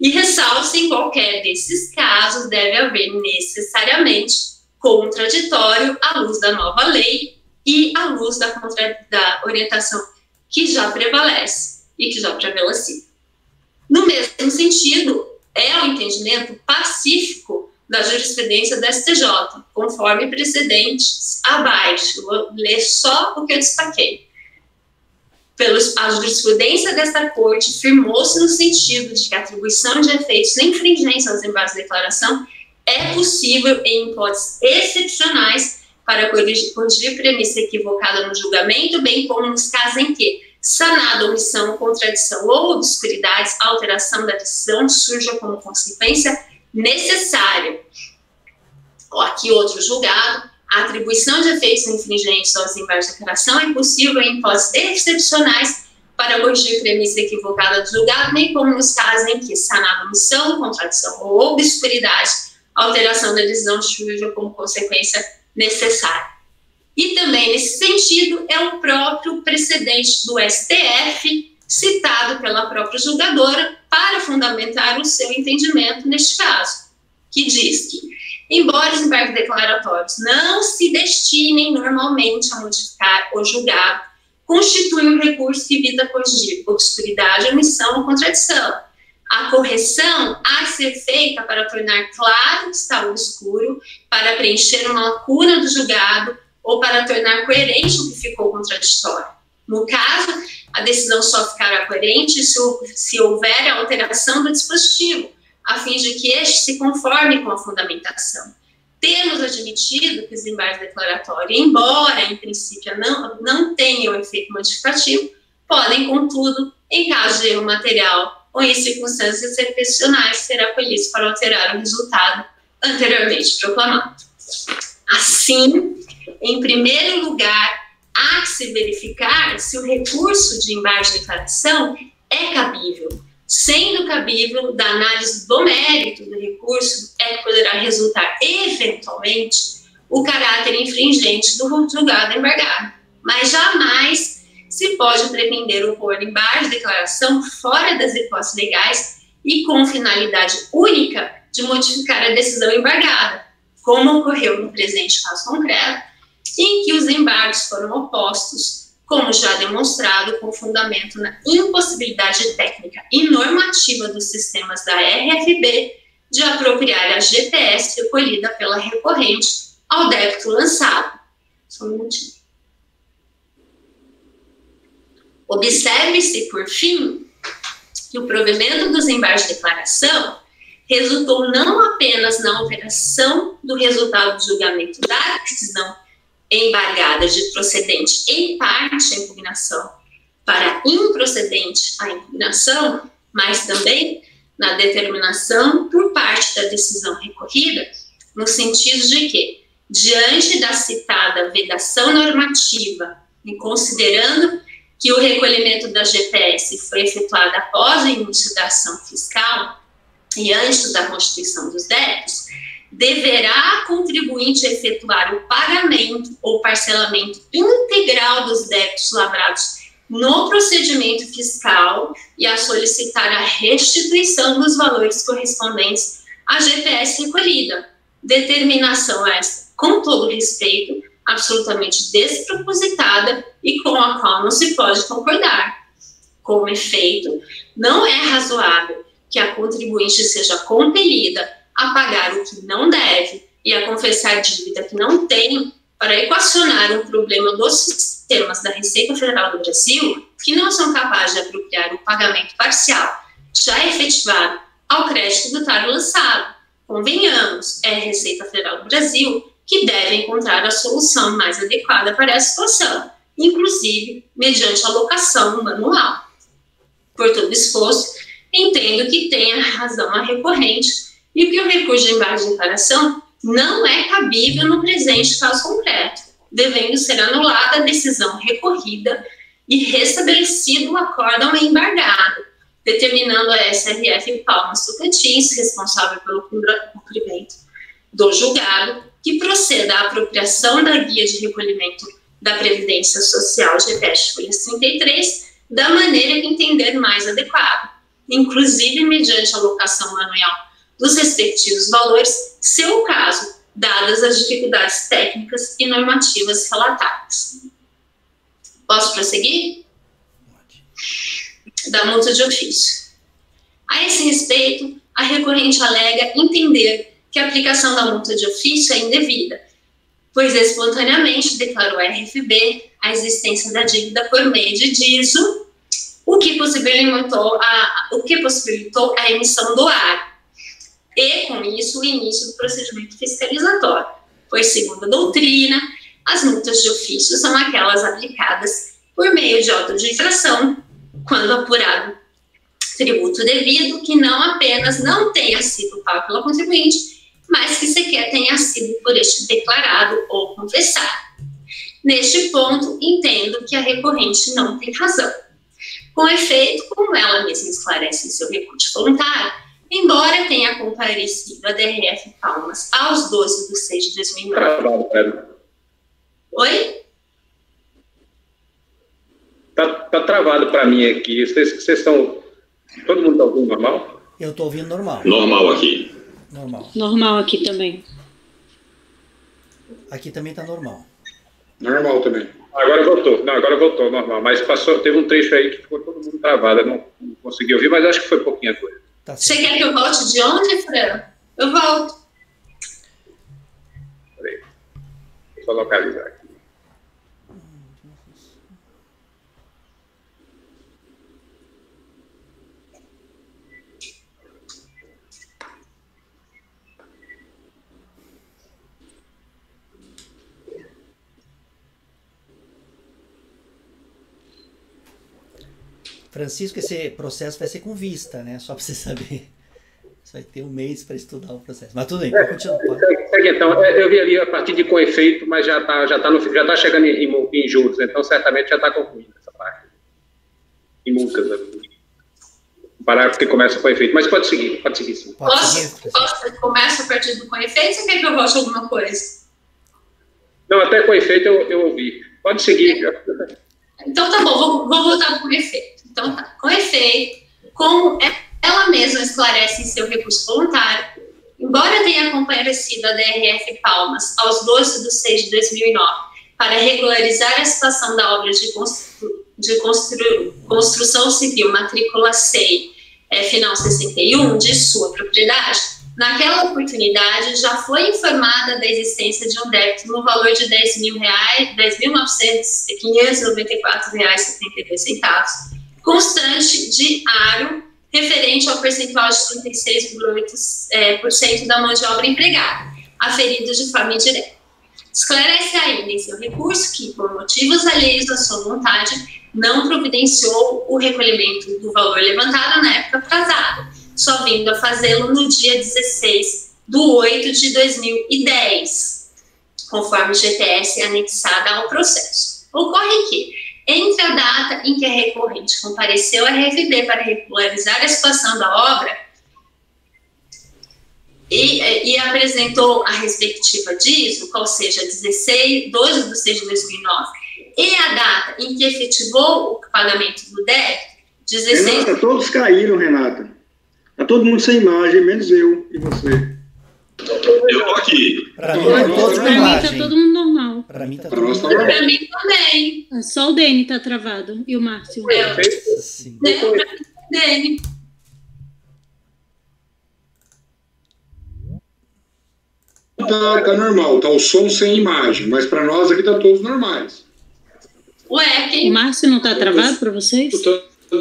E ressalve-se, em qualquer desses casos, deve haver necessariamente contraditório à luz da nova lei e à luz da orientação que já prevalece e que já prevaleceu. No mesmo sentido, é o entendimento pacífico da jurisprudência da STJ, conforme precedentes abaixo. Vou ler só o que eu destaquei. A jurisprudência desta corte firmou-se no sentido de que a atribuição de efeitos infringentes aos embargos de declaração é possível em hipóteses excepcionais para corrigir premissa equivocada no julgamento, bem como nos casos em que, sanada omissão, contradição ou obscuridades, a alteração da decisão surja como consequência necessária. Aqui outro julgado. A atribuição de efeitos infringentes aos embargos de declaração é possível em hipóteses excepcionais para corrigir premissa equivocada do julgado, bem como nos casos em que, sanada omissão, contradição ou obscuridade, a alteração da decisão surja como consequência necessária. E também, nesse sentido, é o próprio precedente do STF, citado pela própria julgadora, para fundamentar o seu entendimento neste caso, que diz que, embora os embargos declaratórios não se destinem normalmente a modificar o julgado, constituem um recurso que visa corrigir obscuridade, omissão ou contradição. A correção há de ser feita para tornar claro que está obscuro, para preencher uma lacuna do julgado ou para tornar coerente o que ficou contraditório. No caso, a decisão só ficará coerente se houver a alteração do dispositivo, a fim de que este se conforme com a fundamentação. Temos admitido que os embargos declaratórios, embora em princípio não tenham efeito modificativo, podem, contudo, em caso de erro material ou em circunstâncias excepcionais, ser acolhidos para alterar o resultado anteriormente proclamado. Assim, em primeiro lugar, há que se verificar se o recurso de embargo de declaração é cabível. Sendo cabível, da análise do mérito do recurso poderá resultar, eventualmente, o caráter infringente do julgado embargado. Mas jamais se pode pretender opor embargo de declaração fora das hipóteses legais e com finalidade única de modificar a decisão embargada, como ocorreu no presente caso concreto, em que os embargos foram opostos, como já demonstrado, com fundamento na impossibilidade técnica e normativa dos sistemas da RFB de apropriar a GPS recolhida pela recorrente ao débito lançado. Só um minutinho. Observe-se, por fim, que o provimento dos embargos de declaração resultou não apenas na alteração do resultado do julgamento da decisão embargada de procedente em parte a impugnação para improcedente a impugnação, mas também na determinação por parte da decisão recorrida, no sentido de que, diante da citada vedação normativa e considerando que o recolhimento da GPS foi efetuado após o início da ação fiscal e antes da constituição dos débitos, deverá a contribuinte efetuar o pagamento ou parcelamento integral dos débitos lavrados no procedimento fiscal e a solicitar a restituição dos valores correspondentes à GPS recolhida. Determinação essa, com todo respeito, absolutamente despropositada e com a qual não se pode concordar. Com efeito, não é razoável que a contribuinte seja compelida a pagar o que não deve e a confessar dívida que não tem para equacionar um problema dos sistemas da Receita Federal do Brasil, que não são capazes de apropriar o pagamento parcial já efetivado ao crédito do TAR lançado. Convenhamos, é a Receita Federal do Brasil que deve encontrar a solução mais adequada para essa situação, inclusive mediante alocação manual. Por todo esforço, entendo que tenha razão a recorrente e que o recurso de embargo de declaração não é cabível no presente caso concreto, devendo ser anulada a decisão recorrida e restabelecido o acórdão embargado, determinando a SRF Palmas Tocantins, responsável pelo cumprimento do julgado, que proceda à apropriação da guia de recolhimento da Previdência Social GPS folha 33, da maneira que entender mais adequada, inclusive mediante a alocação manual dos respectivos valores, se o caso, dadas as dificuldades técnicas e normativas relatadas. Posso prosseguir? Da multa de ofício. A esse respeito, a recorrente alega entender que a aplicação da multa de ofício é indevida, pois espontaneamente declarou à RFB a existência da dívida por meio de DISO, o que possibilitou a emissão do AR, e, com isso, o início do procedimento fiscalizatório, pois, segundo a doutrina, as multas de ofício são aquelas aplicadas por meio de auto de infração, quando apurado tributo devido, que não apenas não tenha sido pago pela contribuinte, mas que sequer tenha sido por este declarado ou confessado. Neste ponto, entendo que a recorrente não tem razão. Com efeito, como ela mesma esclarece em seu recurso voluntário, embora tenha comparecido a DRF Palmas aos 12/6/2009. Oi? Tá travado para mim aqui. Vocês estão... Todo mundo está ouvindo normal? Eu estou ouvindo normal. Normal aqui. Normal. Normal aqui também. Aqui também está normal. Normal também. Agora voltou. Não, agora voltou normal. Mas teve um trecho aí que ficou todo mundo travado. Eu não consegui ouvir, mas acho que foi pouquinha coisa. Tá. Você quer que eu volte de onde, Fran? Eu volto. Peraí. Deixa eu localizar aqui. Francisco, esse processo vai ser com vista, né? Só para você saber. Você vai ter um mês para estudar o processo. Mas tudo bem, pode continuar. Segue então. Eu vi ali a partir de com efeito, mas já tá chegando em juros, então certamente já está concluída essa parte. Em multas, né? O parágrafo que começa com efeito. Mas pode seguir sim. Posso? Começa a partir do com efeito ou quer que eu volte alguma coisa? Não, até com efeito eu ouvi. Pode seguir. Então tá bom, vou voltar com efeito. Então tá, com efeito, como ela mesma esclarece em seu recurso voluntário, embora tenha comparecido a DRF Palmas aos 12/6/2009 para regularizar a situação da obra de construção civil matrícula SEI, final 61, de sua propriedade, naquela oportunidade já foi informada da existência de um débito no valor de R$10.594,72, constante de aro, referente ao percentual de 36,8% da mão de obra empregada, aferido de forma indireta. Esclarece ainda em seu recurso que, por motivos alheios à sua vontade, não providenciou o recolhimento do valor levantado na época atrasada, só vindo a fazê-lo no dia 16/8/2010, conforme GTS anexada ao processo. Ocorre que, entre a data em que a recorrente compareceu à RFB para regularizar a situação da obra e e apresentou a respectiva DISO, qual seja 12 de 6 de 2009, e a data em que efetivou o pagamento do débito, 16... Renata, todos caíram, Renata. Tá todo mundo sem imagem, menos eu e você. Eu tô aqui. Para mim, tá todo mundo normal. Para mim, tá todo mundo normal. Para mim também. Só o Dene tá travado. E o Márcio. Sim. Dene. Tá normal, tá o som sem imagem, mas para nós aqui tá todos normais. Ué, quem... O Márcio não tá travado para vocês?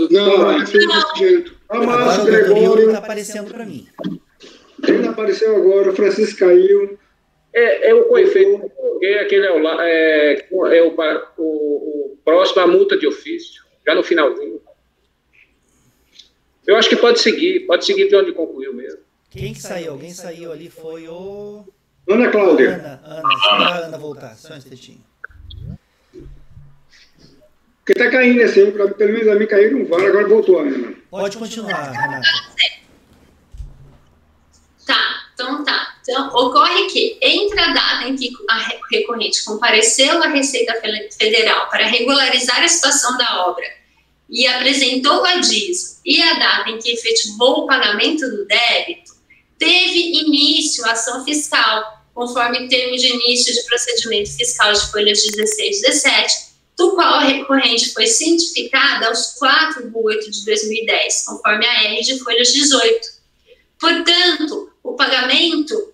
Não, é desse jeito. Agora o Gregório tá aparecendo para mim. Quem apareceu agora? O Francisco caiu. O efeito. Aquele o próximo à multa de ofício, já no finalzinho. Eu acho que pode seguir de onde concluiu mesmo. Quem que saiu? Alguém saiu ali, foi o... Ana Cláudia. Ana, a Ana voltar, só um instantinho. Porque tá caindo assim, pelo menos a mim caiu um VAR, agora voltou a Ana. Pode continuar, Renata. Então, ocorre que, entre a data em que a recorrente compareceu à Receita Federal para regularizar a situação da obra e apresentou a DISO e a data em que efetivou o pagamento do débito, teve início a ação fiscal, conforme termo de início de procedimento fiscal de folhas 16 e 17, do qual a recorrente foi cientificada aos 4/8 de 2010, conforme a R de folhas 18. Portanto, o pagamento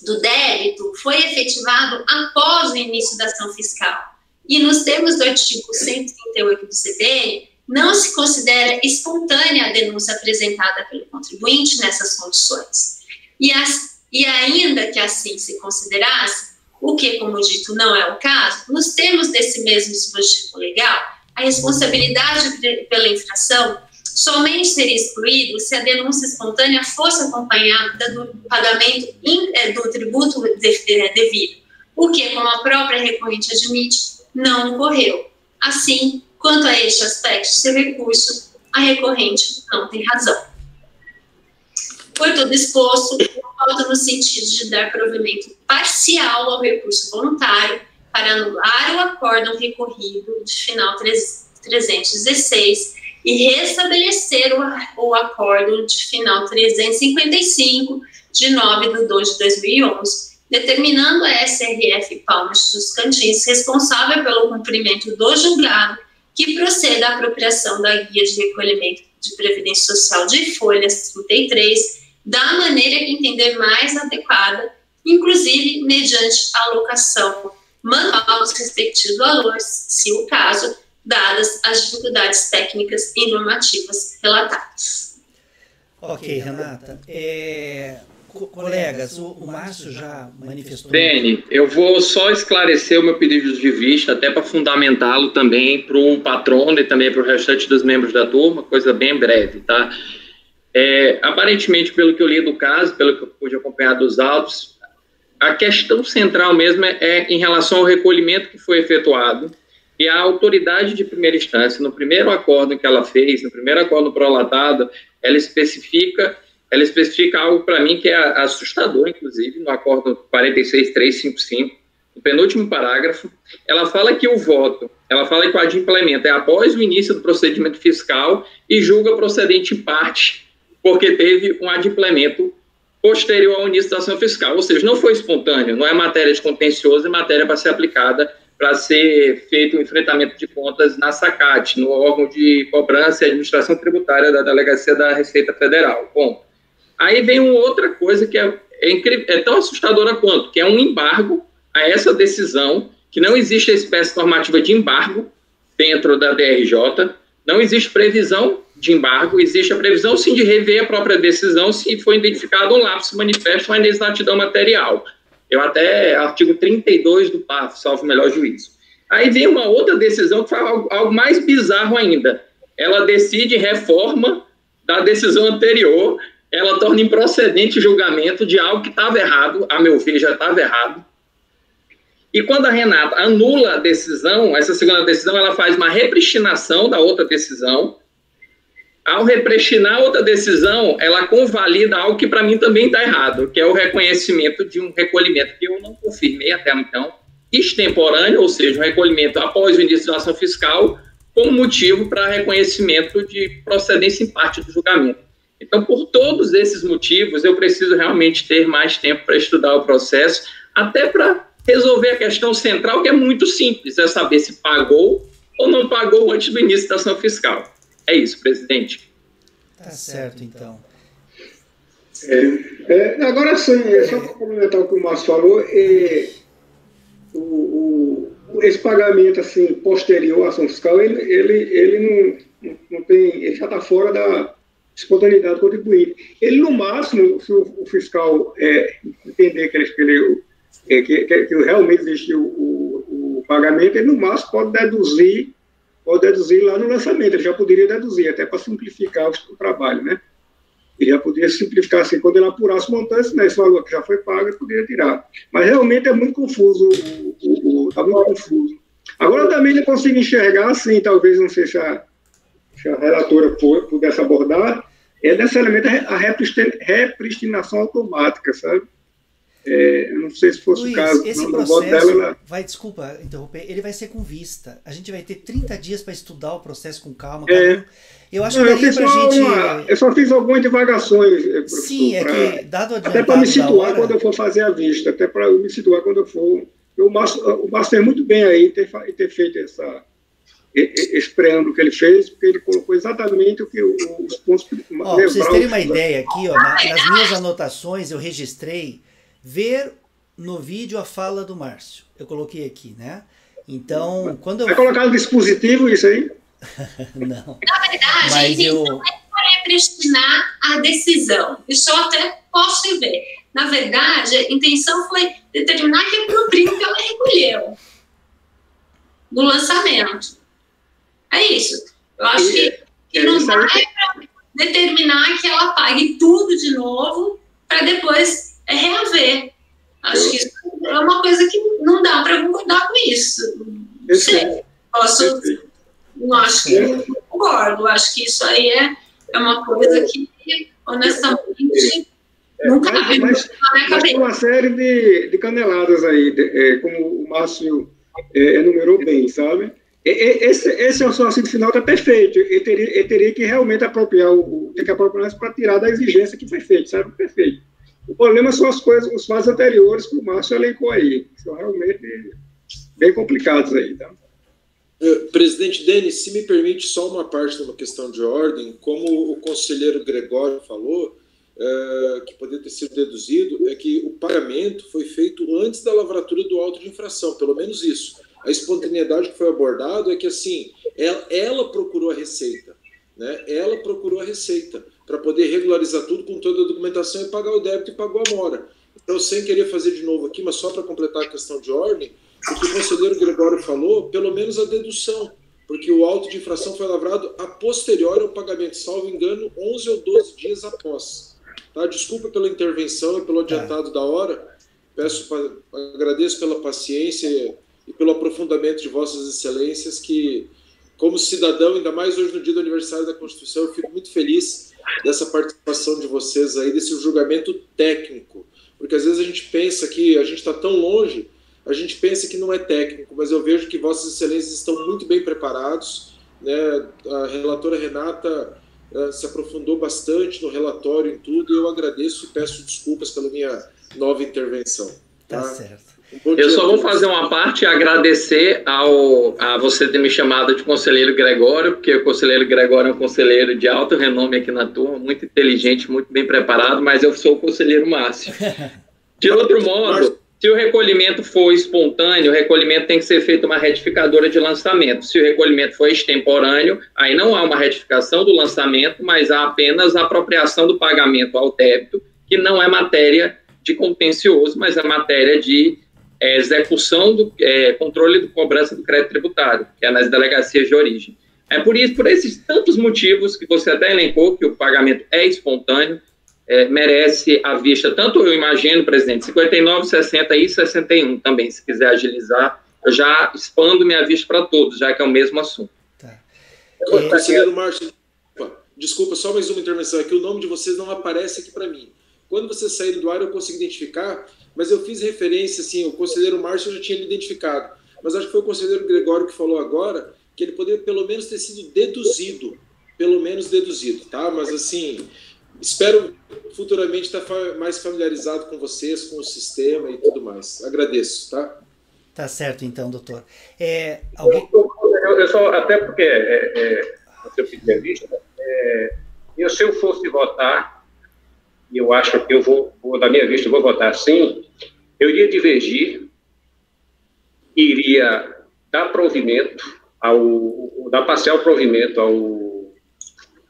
do débito foi efetivado após o início da ação fiscal. E nos termos do artigo 138 do CPN, não se considera espontânea a denúncia apresentada pelo contribuinte nessas condições. E ainda que assim se considerasse, o que, como dito, não é o caso, nos termos desse mesmo dispositivo legal, a responsabilidade pela infração somente seria excluído se a denúncia espontânea fosse acompanhada do pagamento do tributo devido, o que, como a própria recorrente admite, não ocorreu. Assim, quanto a este aspecto do seu recurso, a recorrente não tem razão. Por todo exposto, falta no sentido de dar provimento parcial ao recurso voluntário para anular o acórdão recorrido de final 316 e restabelecer o acórdão de final 355 de 9/2/2011, determinando a SRF Palmas dos Cantins responsável pelo cumprimento do julgado que proceda à apropriação da guia de recolhimento de previdência social de folhas 33 da maneira que entender mais adequada, inclusive mediante a alocação manual dos respectivos valores, se o caso, dadas as dificuldades técnicas e normativas relatadas. Ok, Renata. Colegas, o Márcio já manifestou... Dene, eu vou só esclarecer o meu pedido de vista, até para fundamentá-lo também para o patrono e também para o restante dos membros da turma, coisa bem breve, tá? Aparentemente, pelo que eu li do caso, pelo que eu pude acompanhar dos autos, a questão central mesmo é em relação ao recolhimento que foi efetuado e a autoridade de primeira instância, no primeiro acordo que ela fez, no primeiro acordo prolatado, ela especifica algo para mim que é assustador, inclusive, no acordo 46355, no penúltimo parágrafo, ela fala que o voto, ela fala que o adimplemento é após o início do procedimento fiscal e julga procedente em parte, porque teve um adimplemento posterior ao início da ação fiscal, ou seja, não foi espontâneo, não é matéria de contencioso, é matéria para ser aplicada, para ser feito o enfrentamento de contas na SACAT, no órgão de cobrança e administração tributária da Delegacia da Receita Federal. Bom, aí vem uma outra coisa que é tão assustadora quanto, que é um embargo a essa decisão, que não existe a espécie normativa de embargo dentro da DRJ, não existe previsão de embargo, existe a previsão sim de rever a própria decisão se for identificado um lapso manifesto ou inexatidão material. Artigo 32 do PAF, salvo o melhor juízo. Aí vem uma outra decisão que faz algo mais bizarro ainda. Ela decide reforma da decisão anterior, ela torna improcedente o julgamento de algo que estava errado, a meu ver já estava errado. E quando a Renata anula a decisão, essa segunda decisão, ela faz uma repristinação da outra decisão, Ao repristinar outra decisão, ela convalida algo que para mim também está errado, que é o reconhecimento de um recolhimento que eu não confirmei até então, extemporâneo, ou seja, um recolhimento após o início da ação fiscal, como motivo para reconhecimento de procedência em parte do julgamento. Então, por todos esses motivos, eu preciso realmente ter mais tempo para estudar o processo, até para resolver a questão central, que é muito simples, é saber se pagou ou não pagou antes do início da ação fiscal. É isso, presidente. Tá certo, então. Agora sim, só para complementar o que o Márcio falou, esse pagamento assim, posterior à ação fiscal, ele não tem, ele já está fora da espontaneidade contribuinte. Ele, no máximo, se o fiscal entender que realmente existe o pagamento, ele, no máximo, pode deduzir lá no lançamento. Ele já poderia deduzir, até para simplificar o trabalho, né? Ele já poderia simplificar assim, quando ele apurasse o montante, né, esse valor que já foi pago, ele poderia tirar. Mas realmente é muito confuso, está muito confuso. Agora também não consigo enxergar, assim, talvez, não sei se a relatora pudesse abordar, necessariamente a repristinação automática, sabe? Eu não sei se fosse Luiz, o caso. Esse não, processo dela, desculpa interromper, ele vai ser com vista. A gente vai ter 30 dias para estudar o processo com calma. Eu acho que daria pra gente... Eu só fiz algumas divagações, sim, que dado o até para me situar quando eu for fazer a vista, até para me situar quando eu for... O Márcio tem muito bem aí ter feito esse preâmbulo que ele fez, porque ele colocou exatamente os pontos... Para vocês terem uma ideia aqui, nas minhas anotações eu registrei ver no vídeo a fala do Márcio. Eu coloquei aqui, né? Então, quando eu... Vai colocar no dispositivo isso aí? Não. Na verdade, a intenção não é para repristinar a decisão. Isso eu até posso ver. Na verdade, a intenção foi determinar que é o primo que ela recolheu no lançamento. É isso. Eu acho que não dá para determinar que ela pague tudo de novo para depois reaver. Acho que isso é uma coisa que não dá para concordar com isso. Não sei. Não acho que eu concordo. Acho que isso aí é uma coisa que, honestamente, não cabe. Mas tem uma série de caneladas aí, como o Márcio enumerou bem, sabe? Esse raciocínio final está perfeito. Ele teria que realmente apropriar isso para tirar da exigência que foi feita, sabe? Perfeito. O problema são os fatos anteriores que o Márcio elencou aí, que são realmente bem complicados aí, tá? Presidente Denis, se me permite só uma parte de uma questão de ordem, como o conselheiro Gregório falou, que poderia ter sido deduzido, é que o pagamento foi feito antes da lavratura do auto de infração, pelo menos isso. A espontaneidade que foi abordado é que, assim, ela procurou a receita, né? Ela procurou a receita para poder regularizar tudo com toda a documentação e pagar o débito e pagou a mora. Então, sem querer fazer de novo aqui, mas só para completar a questão de ordem, o que o conselheiro Gregório falou, pelo menos a dedução, porque o auto de infração foi lavrado a posteriori ao pagamento, salvo engano, 11 ou 12 dias após. Tá? Desculpa pela intervenção e pelo adiantado da hora, agradeço pela paciência e pelo aprofundamento de vossas excelências, que, como cidadão, ainda mais hoje no dia do aniversário da Constituição, eu fico muito feliz dessa participação de vocês aí, desse julgamento técnico, porque às vezes a gente pensa que a gente está tão longe, a gente pensa que não é técnico, mas eu vejo que vossas excelências estão muito bem preparados, né? A relatora Renata se aprofundou bastante no relatório, em tudo, e eu agradeço e peço desculpas pela minha nova intervenção. Tá certo. Eu só vou fazer uma parte e agradecer a você ter me chamado de conselheiro Gregório, porque o conselheiro Gregório é um conselheiro de alto renome aqui na turma, muito inteligente, muito bem preparado, mas eu sou o conselheiro Márcio. De outro modo, se o recolhimento for espontâneo, o recolhimento tem que ser feito uma retificadora de lançamento. Se o recolhimento for extemporâneo, aí não há uma retificação do lançamento, mas há apenas a apropriação do pagamento ao débito, que não é matéria de contencioso, mas é matéria de execução do controle de cobrança do crédito tributário, que é nas delegacias de origem. É por esses tantos motivos que você até elencou, que o pagamento é espontâneo, merece a vista, tanto eu imagino, presidente, 59, 60 e 61 também, se quiser agilizar, eu já expando minha vista para todos, já que é o mesmo assunto. Conselheiro Márcio, desculpa, só mais uma intervenção, é que o nome de vocês não aparece aqui para mim. Quando vocês saírem do ar, eu consigo identificar, mas eu fiz referência, assim, o conselheiro Márcio eu já tinha identificado, mas acho que foi o conselheiro Gregório que falou agora que ele poderia pelo menos ter sido deduzido, tá? Mas, assim, espero futuramente estar mais familiarizado com vocês, com o sistema e tudo mais. Agradeço, tá? Tá certo, então, doutor. Eu só, até porque você pediu a vista, se eu fosse votar, e eu acho que eu vou da minha vista, eu vou votar sim, eu iria divergir, iria dar provimento, dar parcial provimento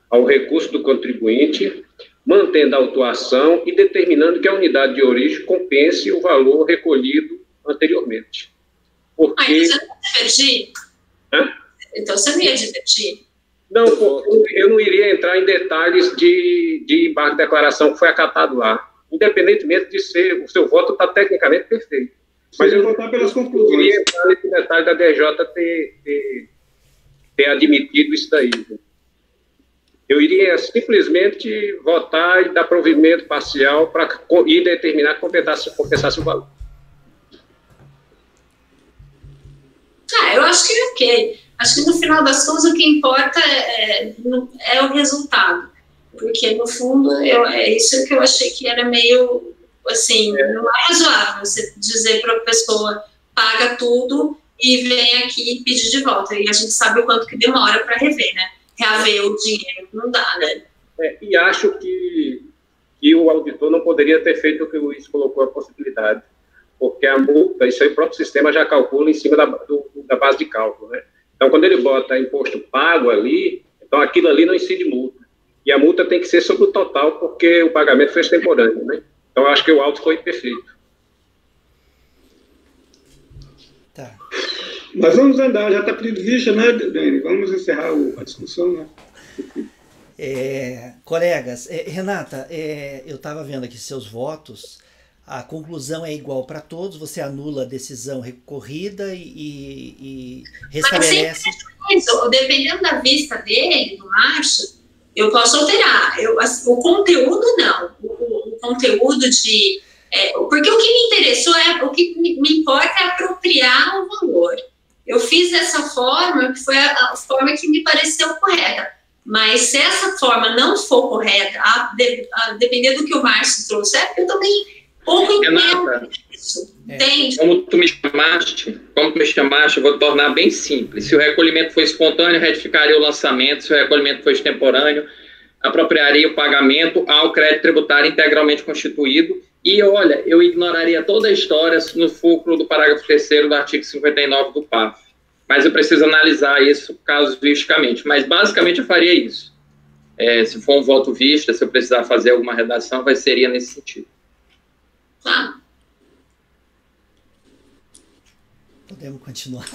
ao recurso do contribuinte, mantendo a autuação e determinando que a unidade de origem compense o valor recolhido anteriormente. Porque... Então você não ia divergir? Então você não ia divergir? Não, eu não iria entrar em detalhes de embargo de declaração que foi acatado lá. Independentemente de ser, o seu voto está tecnicamente perfeito. Mas eu votar pelas conclusões. Não iria entrar nesse detalhe da DJ ter admitido isso daí. Eu iria simplesmente votar e dar provimento parcial para ir determinar que compensasse o valor. Eu acho que é ok. Acho que no final das contas o que importa é o resultado. Porque, no fundo, é isso que eu achei que era meio, assim, não é razoável você dizer para a pessoa, paga tudo e vem aqui e pede de volta. E a gente sabe o quanto que demora para rever, né? Reaver o dinheiro, não dá, né? E acho que o auditor não poderia ter feito o que o Luiz colocou a possibilidade, porque a multa, isso aí o próprio sistema já calcula em cima da base de cálculo, né? Então, quando ele bota imposto pago ali, então aquilo ali não incide multa. E a multa tem que ser sobre o total, porque o pagamento foi extemporâneo, né? Então, eu acho que o auto foi perfeito. Tá. Nós vamos andar, já está pedido vista, né, Dani? Vamos encerrar a discussão, né? Colegas, Renata, eu estava vendo aqui seus votos, a conclusão é igual para todos, você anula a decisão recorrida e restabelece... Mas, dependendo da vista dele, do Márcio, eu posso alterar. O conteúdo, não. O conteúdo de... porque o que me interessou, o que me importa é apropriar o valor. Eu fiz dessa forma, que foi a forma que me pareceu correta. Mas se essa forma não for correta, depender do que o Márcio trouxe, eu também pouco entendo isso. Entende? Como tu me chamaste, eu vou tornar bem simples. Se o recolhimento for espontâneo, retificaria o lançamento. Se o recolhimento for extemporâneo, apropriaria o pagamento ao crédito tributário integralmente constituído. E, olha, eu ignoraria toda a história no fulcro do parágrafo 3º do artigo 59 do PAF. Mas eu preciso analisar isso casuisticamente. Mas, basicamente, eu faria isso. Se for um voto vista, se eu precisar fazer alguma redação, seria nesse sentido. Tá. Podemos continuar.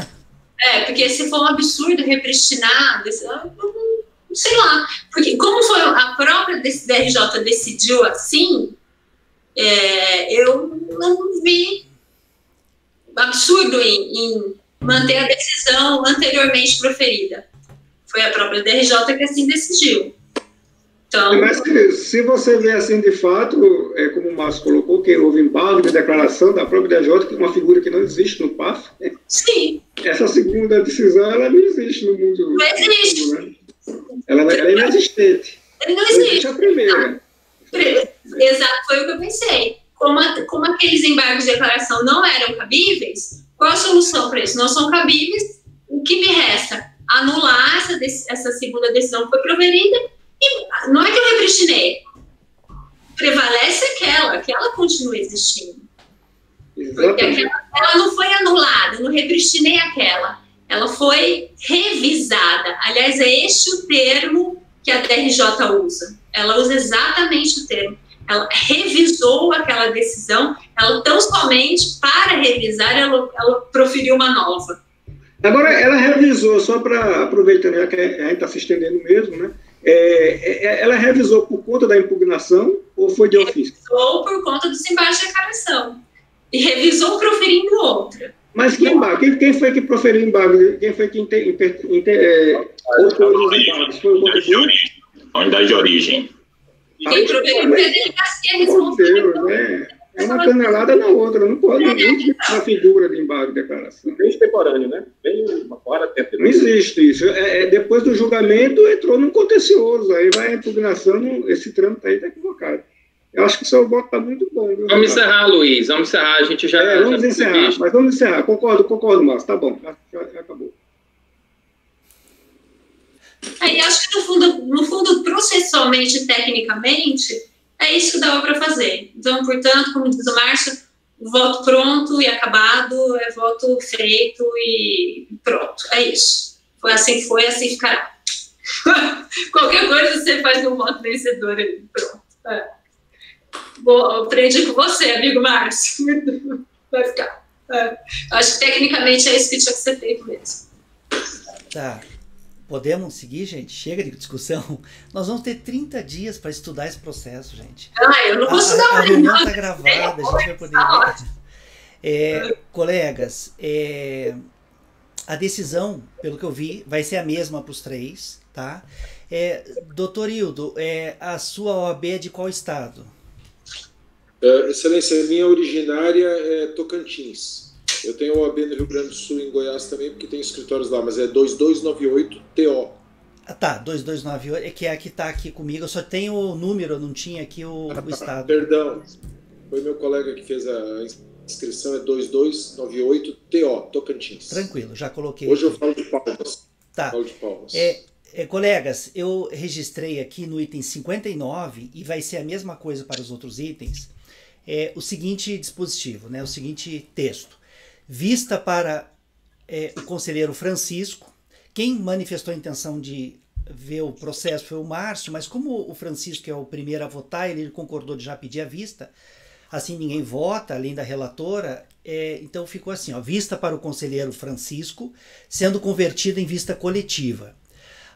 Porque se for um absurdo repristinar, sei lá. Porque como foi a própria DRJ decidiu assim, eu não vi absurdo em manter a decisão anteriormente proferida. Foi a própria DRJ que assim decidiu. Então... Mas se você vê assim de fato, como o Márcio colocou, que houve embargo de declaração da própria DRJ, que é uma figura que não existe no PAF. Sim. Essa segunda decisão, ela não existe no mundo. Não existe. No mundo, né? Ela é inexistente. Não existe. A primeira. Exato, foi o que eu pensei. Como aqueles embargos de declaração não eram cabíveis, qual a solução para isso? Não são cabíveis, o que me resta? Anular essa segunda decisão que foi proferida. E não é que eu repristinei, prevalece aquela continua existindo. Porque ela não foi anulada, eu não repristinei aquela, ela foi revisada. Aliás, é este o termo que a DRJ usa, ela usa exatamente o termo, ela revisou aquela decisão, ela tão somente para revisar, ela proferiu uma nova. Agora, ela revisou, só para aproveitando, já que a gente está se estendendo mesmo, né? Ela revisou por conta da impugnação ou foi de ofício? Revisou por conta dos embargos de declaração. E revisou proferindo outra. Mas que embargo? Quem foi que proferiu embargo? Quem foi que autorizou os embargos? Foi o contribuinte? a unidade de origem. Quem proveriu é a delegacia responsável. Né? É uma canelada na outra, não pode nem uma figura de embargo de declaração. Bem extemporâneo, né? Bem uma hora tempo. Não existe isso. Depois do julgamento, entrou num contencioso, aí vai a impugnação, esse trâmite aí está equivocado. Eu acho que o seu voto está muito bom. Viu? Vamos encerrar, Luiz, vamos encerrar, a gente já... vamos encerrar, mas vamos encerrar, concordo, Márcio, tá bom, já acabou. Aí acho que no fundo, processualmente, tecnicamente, é isso que dava para fazer. Então, portanto, como diz o Márcio, voto pronto e acabado, é voto feito e pronto, é isso. Foi, assim ficará. Qualquer coisa você faz um voto vencedor ali, pronto. Aprendi com você, amigo Márcio. Vai ficar. Acho que tecnicamente é isso que tinha que ser feito mesmo. Tá. Podemos seguir, gente? Chega de discussão. Nós vamos ter 30 dias para estudar esse processo, gente. Eu não posso dar A reunião está gravada, a gente vai poder ver. Colegas, a decisão, pelo que eu vi, vai ser a mesma para os três, tá? Doutor Hildo, a sua OAB é de qual estado? Excelência, a minha originária é Tocantins. Eu tenho OAB no Rio Grande do Sul e em Goiás também, porque tem escritórios lá, mas é 2298-TO. Tá, 2298, que é a que está aqui comigo, eu só tenho o número, eu não tinha aqui o estado. Perdão, foi meu colega que fez a inscrição, é 2298-TO, Tocantins. Tranquilo, já coloquei. Hoje eu falo de Palmas. Tá. Falo de Palmas. Colegas, eu registrei aqui no item 59, e vai ser a mesma coisa para os outros itens, o seguinte dispositivo, né, o seguinte texto. Vista para o conselheiro Francisco. Quem manifestou a intenção de ver o processo foi o Márcio, mas como o Francisco é o primeiro a votar, ele concordou de já pedir a vista, assim ninguém vota, além da relatora, então ficou assim, vista para o conselheiro Francisco, sendo convertida em vista coletiva.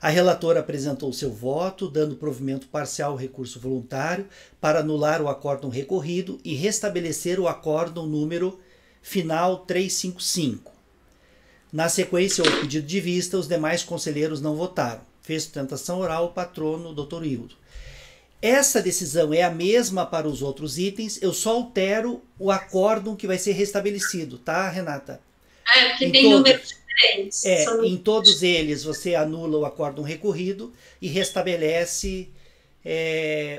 A relatora apresentou o seu voto, dando provimento parcial ao recurso voluntário para anular o acórdão recorrido e restabelecer o acórdão número final 355. Na sequência, houve pedido de vista, os demais conselheiros não votaram. Fez sustentação oral o patrono, Dr. Hildo. Essa decisão é a mesma para os outros itens, eu só altero o acórdão que vai ser restabelecido, tá, Renata? Porque tem números diferentes. Em todos eles você anula o acórdão recorrido e restabelece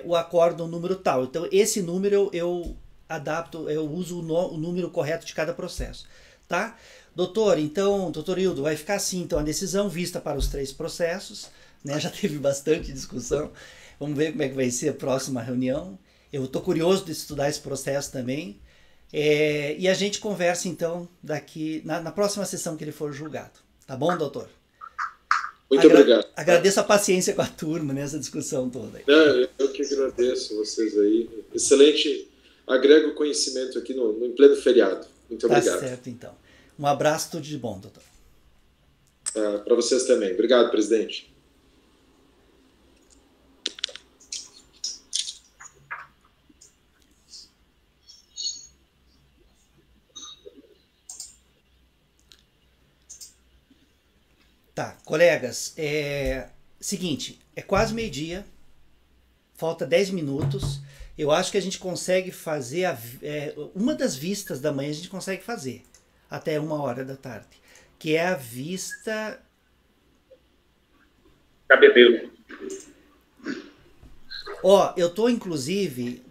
o acórdão número tal. Então, esse número eu adapto, eu uso o número correto de cada processo, tá? Doutor Hildo, vai ficar assim, então, a decisão vista para os 3 processos, né? Já teve bastante discussão, vamos ver como é que vai ser a próxima reunião. Eu estou curioso de estudar esse processo também, e a gente conversa, então, daqui, na próxima sessão que ele for julgado, tá bom, doutor? Muito obrigado. Agradeço a paciência com a turma nessa discussão toda. Eu que agradeço vocês aí, excelente. Agrego conhecimento aqui em pleno feriado. Muito obrigado. Tá certo, então. Um abraço, tudo de bom, doutor. Para vocês também. Obrigado, presidente. Tá, colegas, seguinte, é quase meio-dia, falta 10 minutos. Eu acho que a gente consegue fazer, uma das vistas da manhã a gente consegue fazer, até 1h da tarde, que é a vista... Cabedelo. Eu estou, inclusive,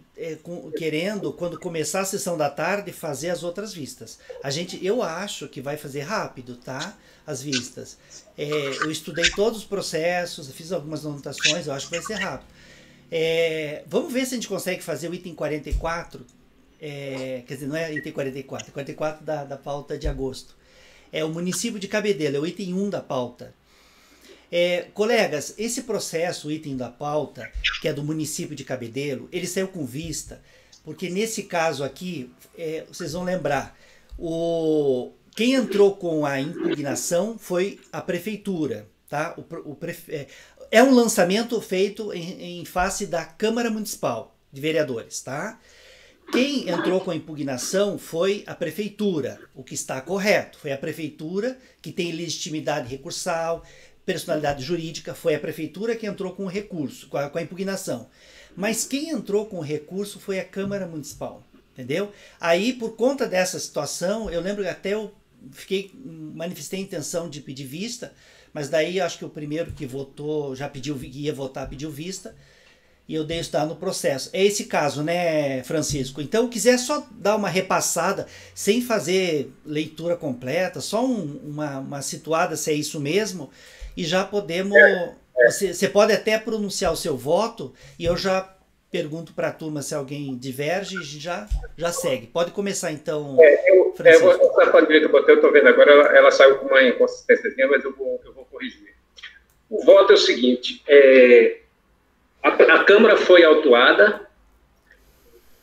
querendo, quando começar a sessão da tarde, fazer as outras vistas. Eu acho que vai fazer rápido, tá? As vistas. Eu estudei todos os processos, fiz algumas anotações, eu acho que vai ser rápido. Vamos ver se a gente consegue fazer o item 44, quer dizer, não é item 44, 44 da pauta de agosto. É o município de Cabedelo, é o item 1 da pauta. Colegas, esse processo, o item da pauta, que é do município de Cabedelo, ele saiu com vista, porque nesse caso aqui, vocês vão lembrar, quem entrou com a impugnação foi a prefeitura, tá? É um lançamento feito em face da Câmara Municipal de Vereadores, tá? Quem entrou com a impugnação foi a prefeitura, o que está correto. Foi a prefeitura que tem legitimidade recursal, personalidade jurídica, foi a prefeitura que entrou com o recurso, com a impugnação. Mas quem entrou com o recurso foi a Câmara Municipal, entendeu? Aí, por conta dessa situação, eu lembro que até eu manifestei a intenção de pedir vista, mas daí acho que o primeiro que votou, já pediu, ia votar, pediu vista, e eu dei estudar no processo. É esse caso, né, Francisco? Então, quiser só dar uma repassada, sem fazer leitura completa, só uma situada se é isso mesmo, e já podemos... Você pode até pronunciar o seu voto, e eu já pergunto para a turma se alguém diverge, e já segue. Pode começar, então, Francisco. Eu estou vendo agora, ela saiu com uma inconsistência, mas eu vou corrigir. O voto é o seguinte, a Câmara foi autuada,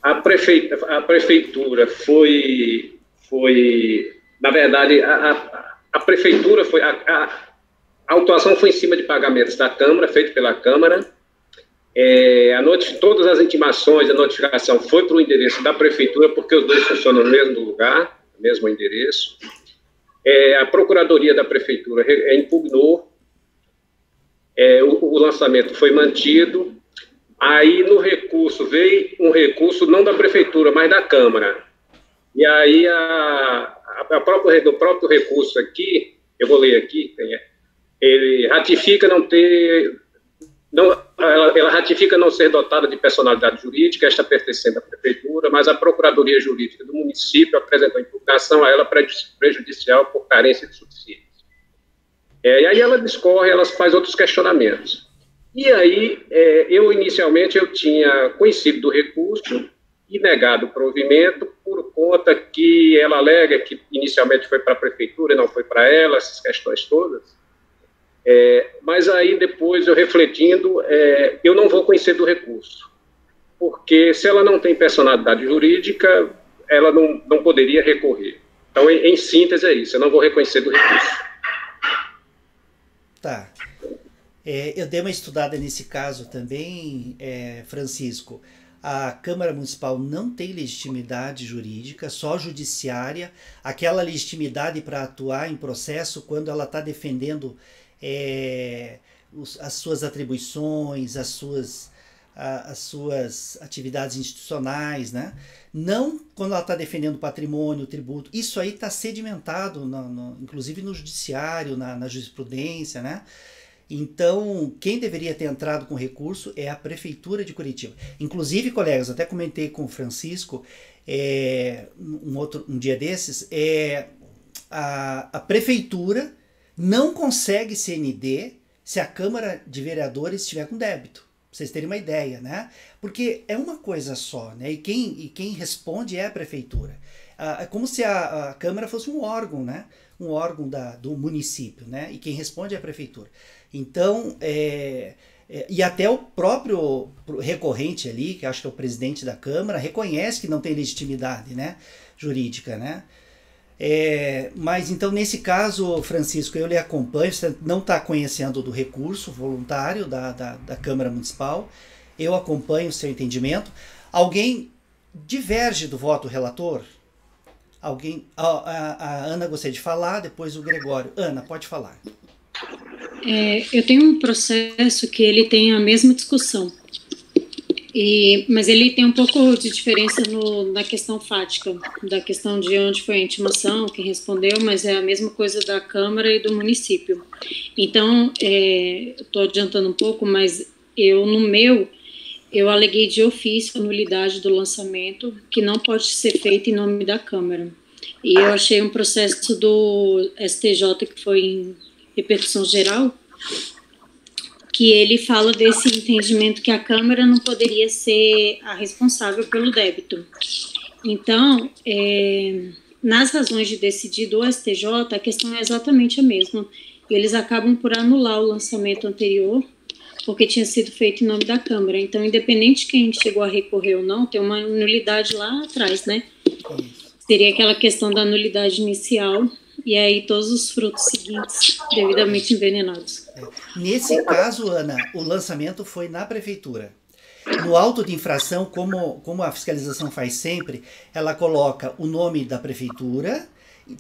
a Prefeitura foi na verdade, a Prefeitura foi... A autuação foi em cima de pagamentos da Câmara, feito pela Câmara. Todas as intimações, a notificação foi para o endereço da Prefeitura, porque os dois funcionam no mesmo lugar, no mesmo endereço. A Procuradoria da Prefeitura impugnou, o lançamento foi mantido. Aí, no recurso, veio um recurso não da Prefeitura, mas da Câmara. E aí, o próprio recurso aqui, eu vou ler aqui, ele ratifica ela ratifica não ser dotada de personalidade jurídica, esta pertencendo à Prefeitura, mas a Procuradoria Jurídica do município apresentou impugnação a ela prejudicial por carência de subsídios. E aí ela discorre, ela faz outros questionamentos. E aí, inicialmente, eu tinha conhecido do recurso e negado o provimento por conta que ela alega que inicialmente foi para a Prefeitura e não foi para ela, essas questões todas. Mas aí, depois, eu refletindo, eu não vou conhecer do recurso, porque se ela não tem personalidade jurídica, ela não poderia recorrer. Então, em síntese, é isso, eu não vou reconhecer do recurso. Tá. Eu dei uma estudada nesse caso também, Francisco. A Câmara Municipal não tem legitimidade jurídica, só judiciária. Aquela legitimidade para atuar em processo quando ela está defendendo as suas atribuições, as suas atividades institucionais, né? Não quando ela está defendendo patrimônio, tributo. Isso aí está sedimentado, inclusive no judiciário, na jurisprudência, né? Então, quem deveria ter entrado com recurso é a Prefeitura de Curitiba. Inclusive, colegas, até comentei com o Francisco um dia desses, a Prefeitura não consegue CND se a Câmara de Vereadores estiver com débito. Pra vocês terem uma ideia, né? Porque é uma coisa só, né? E quem responde é a Prefeitura. É como se a Câmara fosse um órgão, né? Um órgão do município, né? E quem responde é a Prefeitura. Então, e até o próprio recorrente ali, que acho que é o presidente da Câmara, reconhece que não tem legitimidade, né? Jurídica, né? Mas então, nesse caso, Francisco, eu lhe acompanho, você não está conhecendo do recurso voluntário da Câmara Municipal, eu acompanho o seu entendimento. Alguém diverge do voto relator? Alguém? A Ana gostaria de falar, depois o Gregório. Ana, pode falar. Eu tenho um processo que ele tem a mesma discussão, mas ele tem um pouco de diferença na questão fática, da questão de onde foi a intimação, quem respondeu, mas é a mesma coisa da Câmara e do município. Então, estou adiantando um pouco, mas eu aleguei de ofício a nulidade do lançamento, que não pode ser feito em nome da Câmara. E eu achei um processo do STJ que foi em repercussão geral, que ele fala desse entendimento que a Câmara não poderia ser a responsável pelo débito. Então, nas razões de decidir do STJ, a questão é exatamente a mesma. Eles acabam por anular o lançamento anterior, porque tinha sido feito em nome da Câmara. Então, independente de quem chegou a recorrer ou não, tem uma nulidade lá atrás, né? Seria aquela questão da nulidade inicial, e aí todos os frutos seguintes devidamente envenenados. Nesse caso, Ana, o lançamento foi na Prefeitura. No auto de infração, como a fiscalização faz sempre, ela coloca o nome da Prefeitura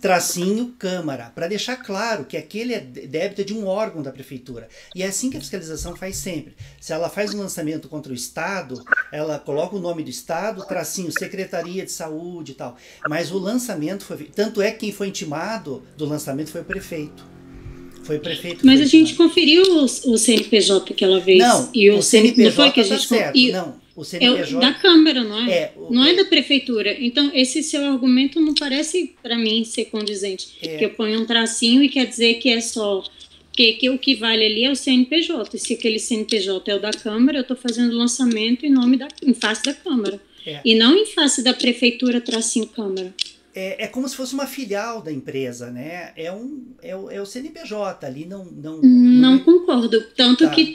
tracinho Câmara, para deixar claro que aquele é débito de um órgão da prefeitura. E é assim que a fiscalização faz sempre. Se ela faz um lançamento contra o Estado, ela coloca o nome do Estado, tracinho Secretaria de Saúde e tal. Mas o lançamento foi... Tanto é que quem foi intimado do lançamento foi o prefeito. Foi o prefeito. Mas a gente conferiu o CNPJ aquela vez. Não, e o CNPJ não foi que a gente tá certo. Não, o CNPJ... É da Câmara, não é? Não é da Prefeitura. Então, esse seu argumento não parece, para mim, ser condizente. Que eu ponho um tracinho e quer dizer que é só... Que o que vale ali é o CNPJ. E se aquele CNPJ é o da Câmara, eu estou fazendo lançamento em face da Câmara. E não em face da Prefeitura, tracinho Câmara. É como se fosse uma filial da empresa, né? É o CNPJ ali, não concordo. Tanto que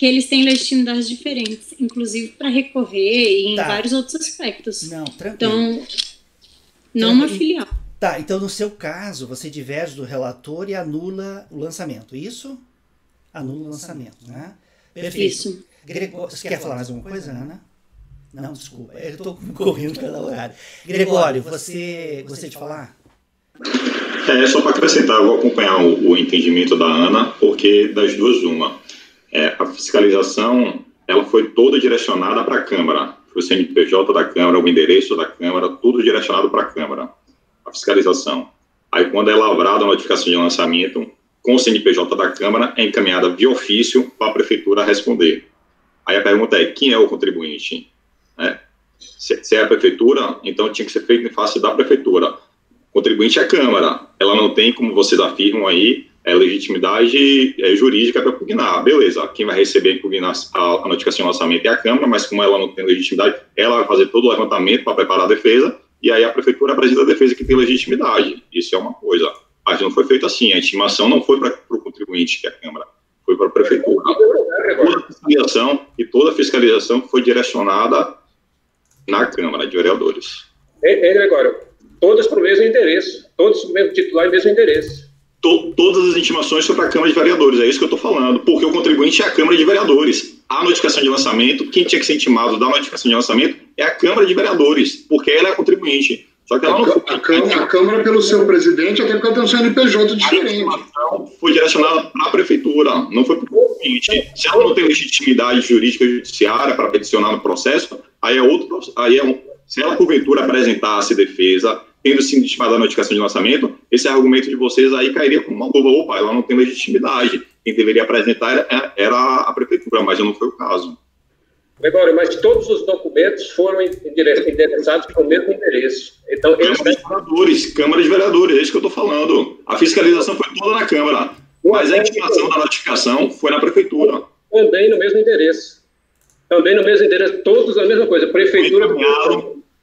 eles têm legitimidades diferentes, inclusive para recorrer e em vários outros aspectos. Não, tranquilo. Então, não uma filial. Tá, então no seu caso, você diverge do relator e anula o lançamento, isso? Anula o lançamento, né? Perfeito. Isso. Gregório, você quer falar mais alguma coisa, Ana? Não, desculpa, eu estou correndo cada horário. Gregório, você gostaria de falar? Só para acrescentar, eu vou acompanhar o entendimento da Ana, porque das duas, uma. A fiscalização, ela foi toda direcionada para a Câmara. Foi o CNPJ da Câmara, o endereço da Câmara, tudo direcionado para a Câmara, a fiscalização. Aí, quando é lavrada a notificação de lançamento, com o CNPJ da Câmara, é encaminhada via ofício para a Prefeitura responder. Aí a pergunta é, quem é o contribuinte? Se é a Prefeitura, então tinha que ser feito em face da Prefeitura. O contribuinte é a Câmara. Ela não tem, como vocês afirmam aí, legitimidade jurídica para impugnar. Beleza, quem vai receber a notificação de lançamento é a Câmara, mas como ela não tem legitimidade, ela vai fazer todo o levantamento para preparar a defesa, e aí a Prefeitura apresenta a defesa que tem legitimidade. Isso é uma coisa. Mas não foi feito assim. A intimação não foi para o contribuinte, que é a Câmara, foi para a Prefeitura. Toda a fiscalização foi direcionada na Câmara de Vereadores. Gregório, todas para o mesmo endereço, todos o mesmo titular e mesmo endereço. Todas as intimações são para a Câmara de Vereadores, é isso que eu estou falando, porque o contribuinte é a Câmara de Vereadores. A notificação de lançamento, quem tinha que ser intimado da notificação de lançamento é a Câmara de Vereadores, porque ela é a contribuinte. Só que ela não foi... a Câmara, pelo seu presidente, até porque ela tem um CNPJ diferente. A foi direcionada para a Prefeitura, não foi para o contribuinte. Se ela não tem legitimidade jurídica judiciária para peticionar no processo, aí é outro. Se ela, porventura, apresentasse defesa, tendo sido intimada a notificação de lançamento, esse argumento de vocês aí cairia como uma luva. Opa, ela não tem legitimidade. Quem deveria apresentar era a Prefeitura, mas não foi o caso. Gregório, mas todos os documentos foram endereçados para o mesmo endereço. Então, Câmara de Vereadores, é isso que eu estou falando. A fiscalização foi toda na Câmara, mas a intimação da notificação foi na Prefeitura. Também no mesmo endereço. Todos a mesma coisa. Prefeitura...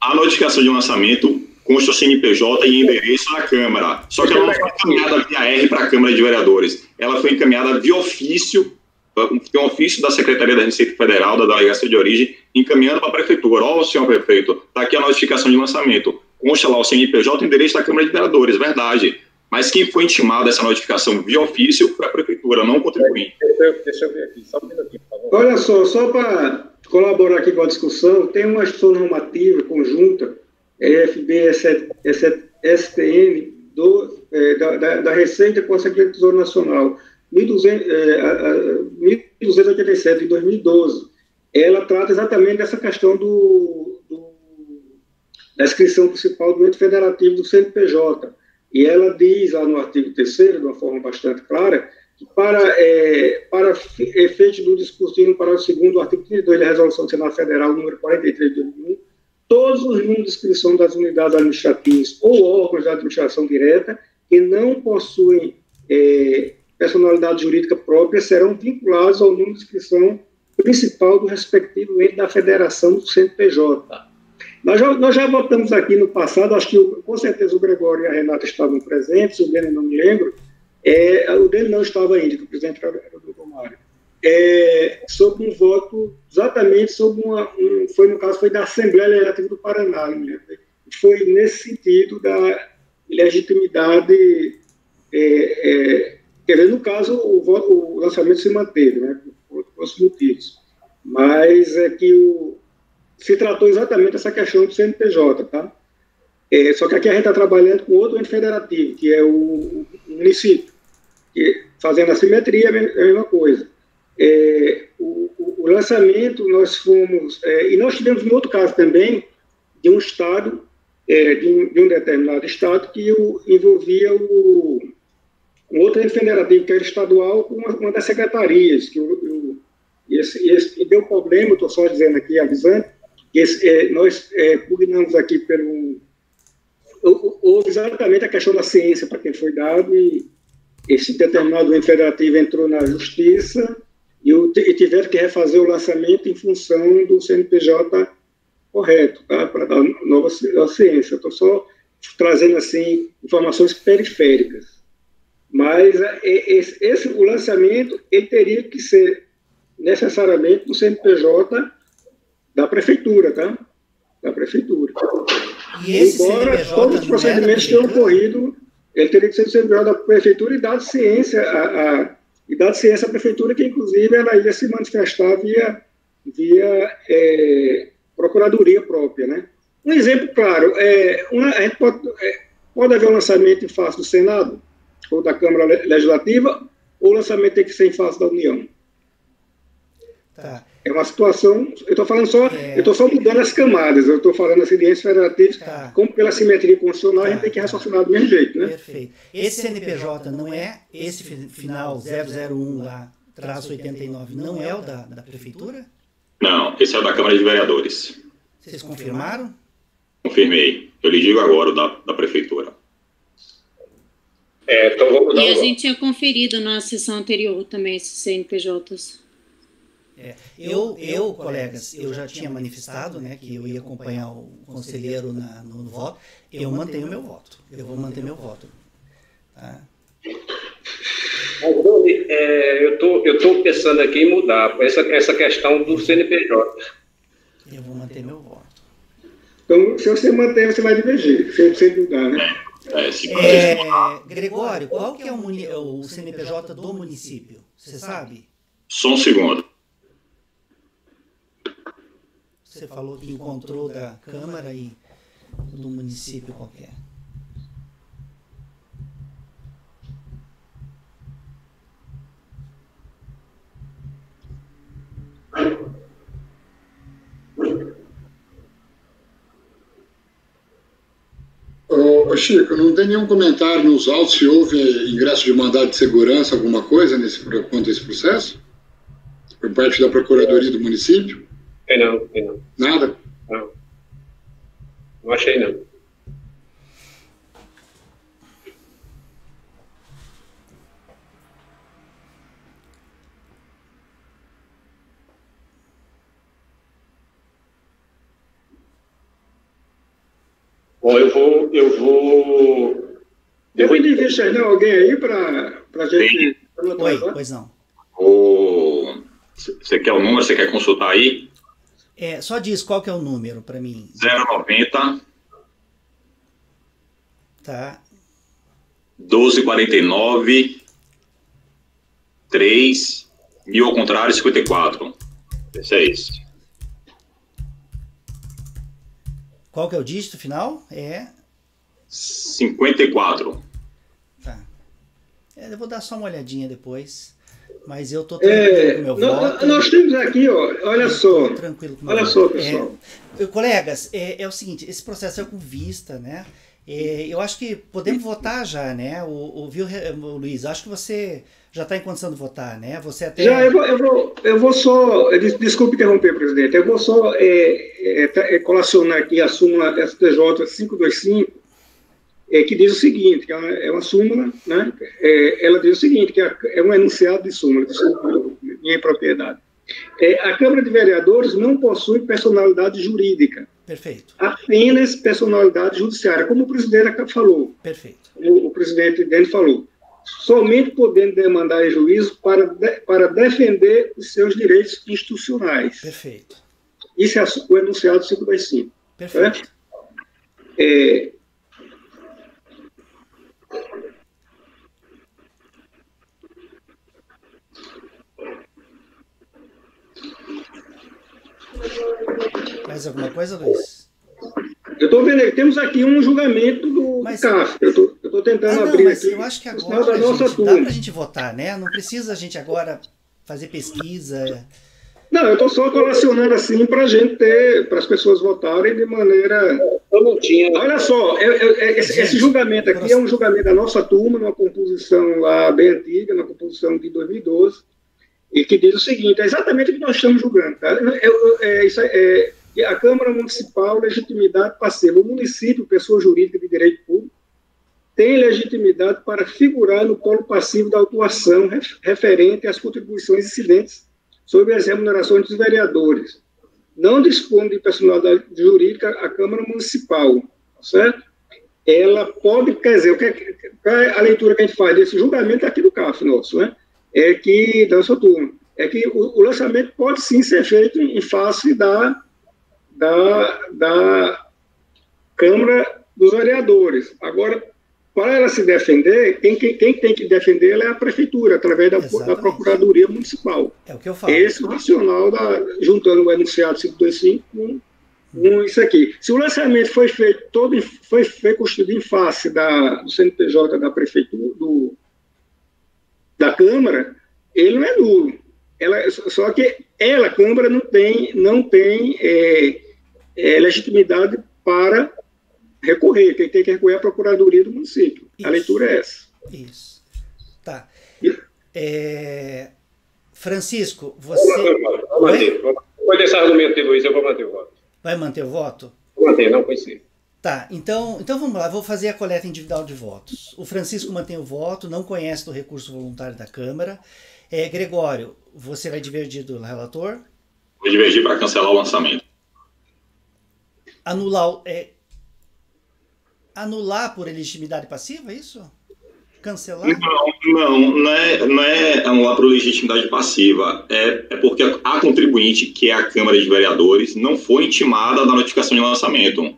A notificação de lançamento consta o CNPJ e endereço da Câmara. Só que ela não foi encaminhada via R para a Câmara de Vereadores. Ela foi encaminhada via ofício. Tem um ofício da Secretaria da Receita Federal, da Delegacia de Origem, encaminhando para a Prefeitura. Senhor prefeito, está aqui a notificação de lançamento. Consta lá o CNPJ e endereço da Câmara de Vereadores, verdade. Mas quem foi intimado essa notificação via ofício foi a Prefeitura, não o contribuinte. Deixa eu ver aqui, só um minutinho, por favor. Olha só para colaborar aqui com a discussão, tem uma instituição normativa conjunta, FB-STN, da Receita com a Secretaria do Tesouro Nacional, 1287, de 2012. Ela trata exatamente dessa questão da inscrição principal do ente federativo do CNPJ. E ela diz lá no artigo 3º, de uma forma bastante clara, que para efeito do dispositivo no parágrafo 2º do artigo 32 da Resolução do Senado Federal, número 43 de 2001, todos os números de inscrição das unidades administrativas ou órgãos da administração direta que não possuem personalidade jurídica própria serão vinculados ao número de inscrição principal do respectivo ente da federação do CNPJ. Nós já votamos aqui no passado, acho que com certeza o Gregório e a Renata estavam presentes, o Dene não me lembro, o Dene não estava ainda, que o presidente era o doutor Mário, sobre um voto, exatamente sobre foi da Assembleia Legislativa do Paraná, não me lembro, foi nesse sentido da legitimidade, quer dizer, no caso, o lançamento se manteve, né, por outros motivos, mas é que se tratou exatamente dessa questão do CNPJ, tá? Só que aqui a gente está trabalhando com outro ente federativo, que é o município, que, fazendo a simetria, é a mesma coisa. O lançamento, nós fomos... e nós tivemos um outro caso também, de um estado, de um determinado estado, que envolvia um outro ente federativo, que era estadual, com uma das secretarias, e deu problema, estou só dizendo aqui, avisando, que nós pugnamos aqui houve exatamente a questão da ciência para quem foi dado, e esse determinado ente federativo entrou na justiça e tiveram que refazer o lançamento em função do CNPJ correto, tá? Para dar nova ciência. Estou só trazendo assim informações periféricas. Mas o lançamento ele teria que ser necessariamente no CNPJ da prefeitura, tá? Da prefeitura. E esse embora CNPJ todos os procedimentos tenham ocorrido, ele teria que ser do CNPJ da prefeitura e dado ciência à prefeitura, que inclusive ela ia se manifestar via procuradoria própria, né? Um exemplo claro, a gente pode haver um lançamento em face do Senado ou da Câmara Legislativa, ou o lançamento tem que ser em face da União. Tá. É uma situação, eu estou só mudando as camadas, eu estou falando assim de entes federativos, como pela simetria constitucional, a gente tem que raciocinar do mesmo jeito, né? Perfeito. Esse CNPJ não é esse final 001 lá, traço 89, não é o da prefeitura? Não, esse é o da Câmara de Vereadores. Vocês confirmaram? Confirmei. Eu lhe digo agora o da prefeitura. Então vamos dar a gente tinha conferido na sessão anterior também esses CNPJs. Colegas, eu já tinha manifestado, né, que eu ia acompanhar o conselheiro no voto. Eu mantenho meu voto. Eu vou manter meu voto. Tá? Eu estou pensando aqui em mudar essa questão do CNPJ. Eu vou manter meu voto. Então, se você manter, você vai divergir, sem mudar, né? Gregório, qual que é o CNPJ do município? Você sabe? Só um segundo. Você falou que encontrou da Câmara e do município qualquer. Chico, não tem nenhum comentário nos autos se houve ingresso de mandado de segurança, alguma coisa quanto a esse processo? Por parte da Procuradoria do município? Tem não. Nada? Não achei não. Bom, eu vou entrevistar alguém aí para gente... Oi, pois não. Você quer o número? Você quer consultar aí? Só diz qual que é o número para mim. 090. Tá. 1249. 3. 1000 ao contrário, 54. Esse é esse. Qual que é o dígito final? 54. Tá. Eu vou dar só uma olhadinha depois. Mas eu estou tranquilo com o meu voto. Nós temos aqui, olha só. Tranquilo com o meu olha voto. Só, pessoal. Colegas, é o seguinte, esse processo é com vista, né? Eu acho que podemos votar já, né? Luiz, acho que você já está em condição de votar, né? Você até... Já, eu vou só... Desculpe interromper, presidente. Eu vou só colacionar aqui a súmula STJ 525, que diz o seguinte, que é uma súmula, né? Ela diz o seguinte, que é um enunciado de súmula, minha propriedade. A Câmara de Vereadores não possui personalidade jurídica. Perfeito. Apenas personalidade judiciária, como o presidente falou. Perfeito. O presidente dele falou. Somente podendo demandar em juízo para defender os seus direitos institucionais. Perfeito. Isso é o enunciado 525. Perfeito. Mais alguma coisa, Luiz? Eu estou vendo aí, temos aqui um julgamento do CAF. Eu estou tentando abrir mas aqui. Eu acho que agora da nossa dá turma. para a gente votar, né? Não precisa a gente agora fazer pesquisa. Não, eu estou só colecionando assim para a gente ter, para as pessoas votarem de maneira. Eu não tinha. Olha só, esse julgamento aqui é um julgamento da nossa turma, numa composição lá bem antiga, na composição de 2012, e que diz o seguinte: é exatamente o que nós estamos julgando. Tá? A Câmara Municipal, legitimidade passiva. O município, pessoa jurídica de direito público, tem legitimidade para figurar no polo passivo da autuação referente às contribuições incidentes sobre as remunerações dos vereadores. Não dispõe de personalidade jurídica a Câmara Municipal, certo? Ela pode, quer dizer, qual é a leitura que a gente faz desse julgamento aqui do CAF nosso, né? É que, da nossa turma, é que o lançamento pode sim ser feito em face da Câmara dos Vereadores. Agora, para ela se defender, quem tem que defender ela é a Prefeitura, através da Procuradoria Municipal. É o que eu falo. Esse é o racional, juntando o enunciado 525 com isso aqui. Se o lançamento foi construído em face do CNPJ da Prefeitura, da Câmara, ele não é nulo. Só que a Câmara não tem legitimidade para recorrer. Quem tem que recorrer é a Procuradoria do município. Isso. A leitura é essa. Isso. Tá. Francisco, você... Vou deixar argumento de Luiz, eu vou manter o voto. Vai manter o voto? Vou manter, não conheci. Tá, então vamos lá, vou fazer a coleta individual de votos. O Francisco mantém o voto, não conhece do recurso voluntário da Câmara. Gregório, você vai divergir do relator? Vou divergir para cancelar o lançamento. Anular por legitimidade passiva, é isso? Cancelar? Não é anular por legitimidade passiva. É porque a contribuinte, que é a Câmara de Vereadores, não foi intimada da notificação de lançamento.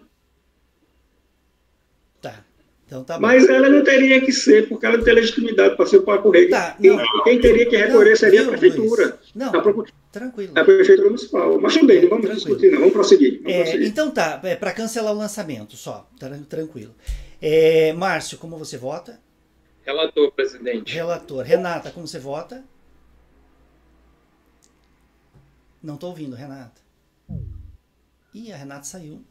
Tá. Então tá bom. Mas ela não teria que ser, porque ela não tem legitimidade passiva para recorrer. Tá, quem teria que recorrer seria a Prefeitura. Não, tranquilo. A Prefeitura Municipal. Mas também, não vamos discutir, não. Vamos prosseguir. Então tá, para cancelar o lançamento só. Tranquilo. Márcio, como você vota? Relator, presidente. Relator. Renata, como você vota? Não estou ouvindo, Renata. Ih, a Renata saiu.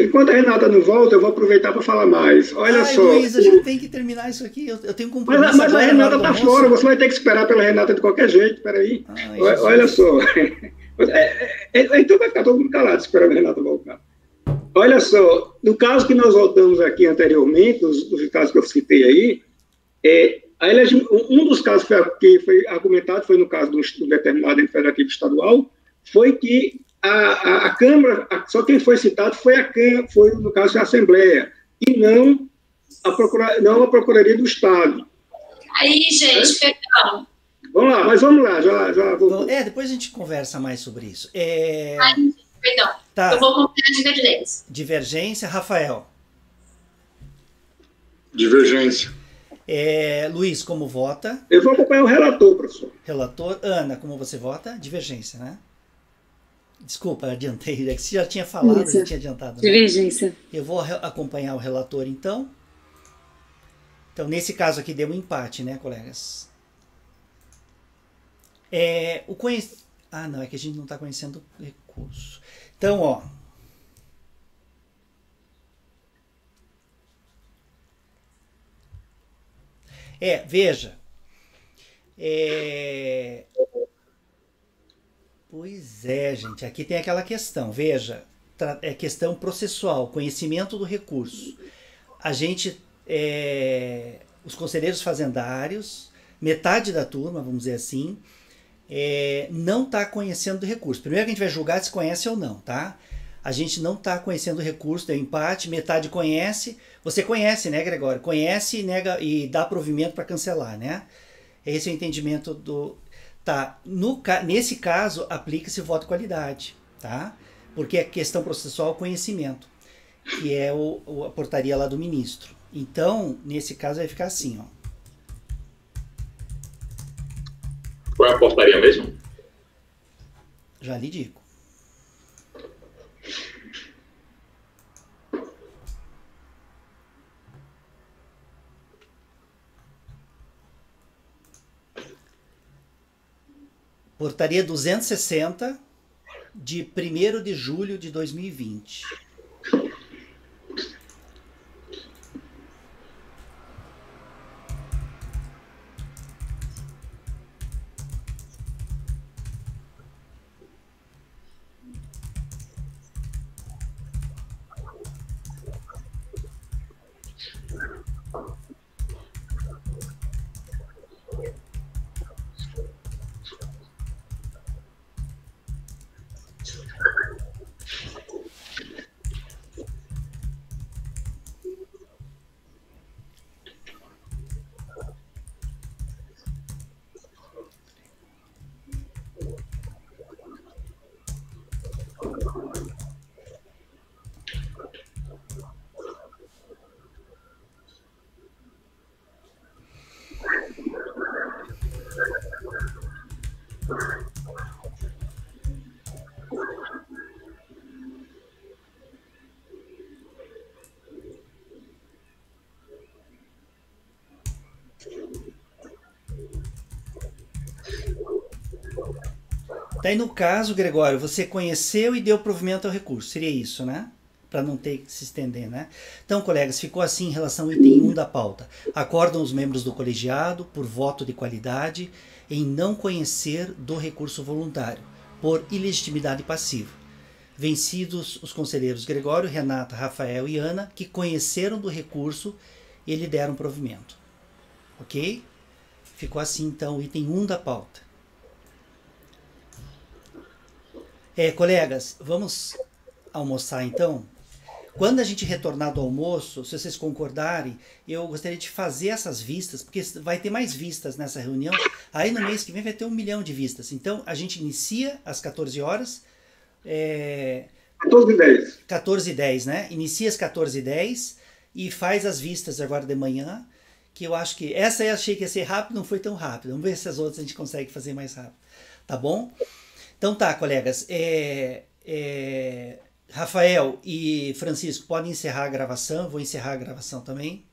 Enquanto a Renata não volta, eu vou aproveitar para falar mais. Olha só. Luiz, a gente tem que terminar isso aqui. Eu tenho um compromisso. Mas a Renata está fora, você vai ter que esperar pela Renata de qualquer jeito. Peraí. Olha só. Então vai ficar todo mundo calado esperando a Renata voltar. Olha só, no caso que nós voltamos aqui anteriormente, dos casos que eu citei aí, um dos casos que foi argumentado, foi no caso de um determinado ente federativo estadual, foi que a Câmara, só quem foi citado foi no caso, a Assembleia, e não a Procuradoria do Estado. Aí, gente, perdão. Vamos lá, já vou... Depois a gente conversa mais sobre isso. Perdão, tá. Eu vou acompanhar a divergência. Divergência, Rafael. Divergência. Luiz, como vota? Eu vou acompanhar o relator, professor. Relator. Ana, como você vota? Divergência, né? Desculpa, adiantei. É que você já tinha falado, já tinha adiantado. Né? Divergência. Eu vou acompanhar o relator, então. Então, nesse caso aqui, deu um empate, né, colegas? Não, é que a gente não está conhecendo o recurso. Então, ó. Veja. Pois gente, aqui tem aquela questão. Veja, é questão processual, conhecimento do recurso. A gente, os conselheiros fazendários, metade da turma, vamos dizer assim, não está conhecendo do recurso. Primeiro que a gente vai julgar se conhece ou não, tá? A gente não está conhecendo o recurso, deu empate, metade conhece. Você conhece, né, Gregório? Conhece e nega e dá provimento para cancelar, né? Esse é o entendimento do... Tá, nesse caso, aplica-se o voto qualidade, tá? Porque é questão processual conhecimento, que é a portaria lá do ministro. Então, nesse caso, vai ficar assim, ó. Qual é a portaria mesmo? Já lhe digo. Portaria 260, de 1º de julho de 2020. Daí, no caso, Gregório, você conheceu e deu provimento ao recurso. Seria isso, né? Para não ter que se estender, né? Então, colegas, ficou assim em relação ao item 1 da pauta. Acordam os membros do colegiado, por voto de qualidade, em não conhecer do recurso voluntário, por ilegitimidade passiva. Vencidos os conselheiros Gregório, Renata, Rafael e Ana, que conheceram do recurso e lhe deram provimento. Ok? Ficou assim, então, o item 1 da pauta. Colegas, vamos almoçar então? Quando a gente retornar do almoço, se vocês concordarem, eu gostaria de fazer essas vistas, porque vai ter mais vistas nessa reunião. Aí no mês que vem vai ter 1 milhão de vistas. Então a gente inicia às 14 horas. 14h10. 14h10, né? Inicia às 14h10 e faz as vistas agora de manhã, que eu acho que... Essa eu achei que ia ser rápido, não foi tão rápido. Vamos ver se as outras a gente consegue fazer mais rápido. Tá bom? Então tá, colegas. Rafael e Francisco, podem encerrar a gravação. Vou encerrar a gravação também.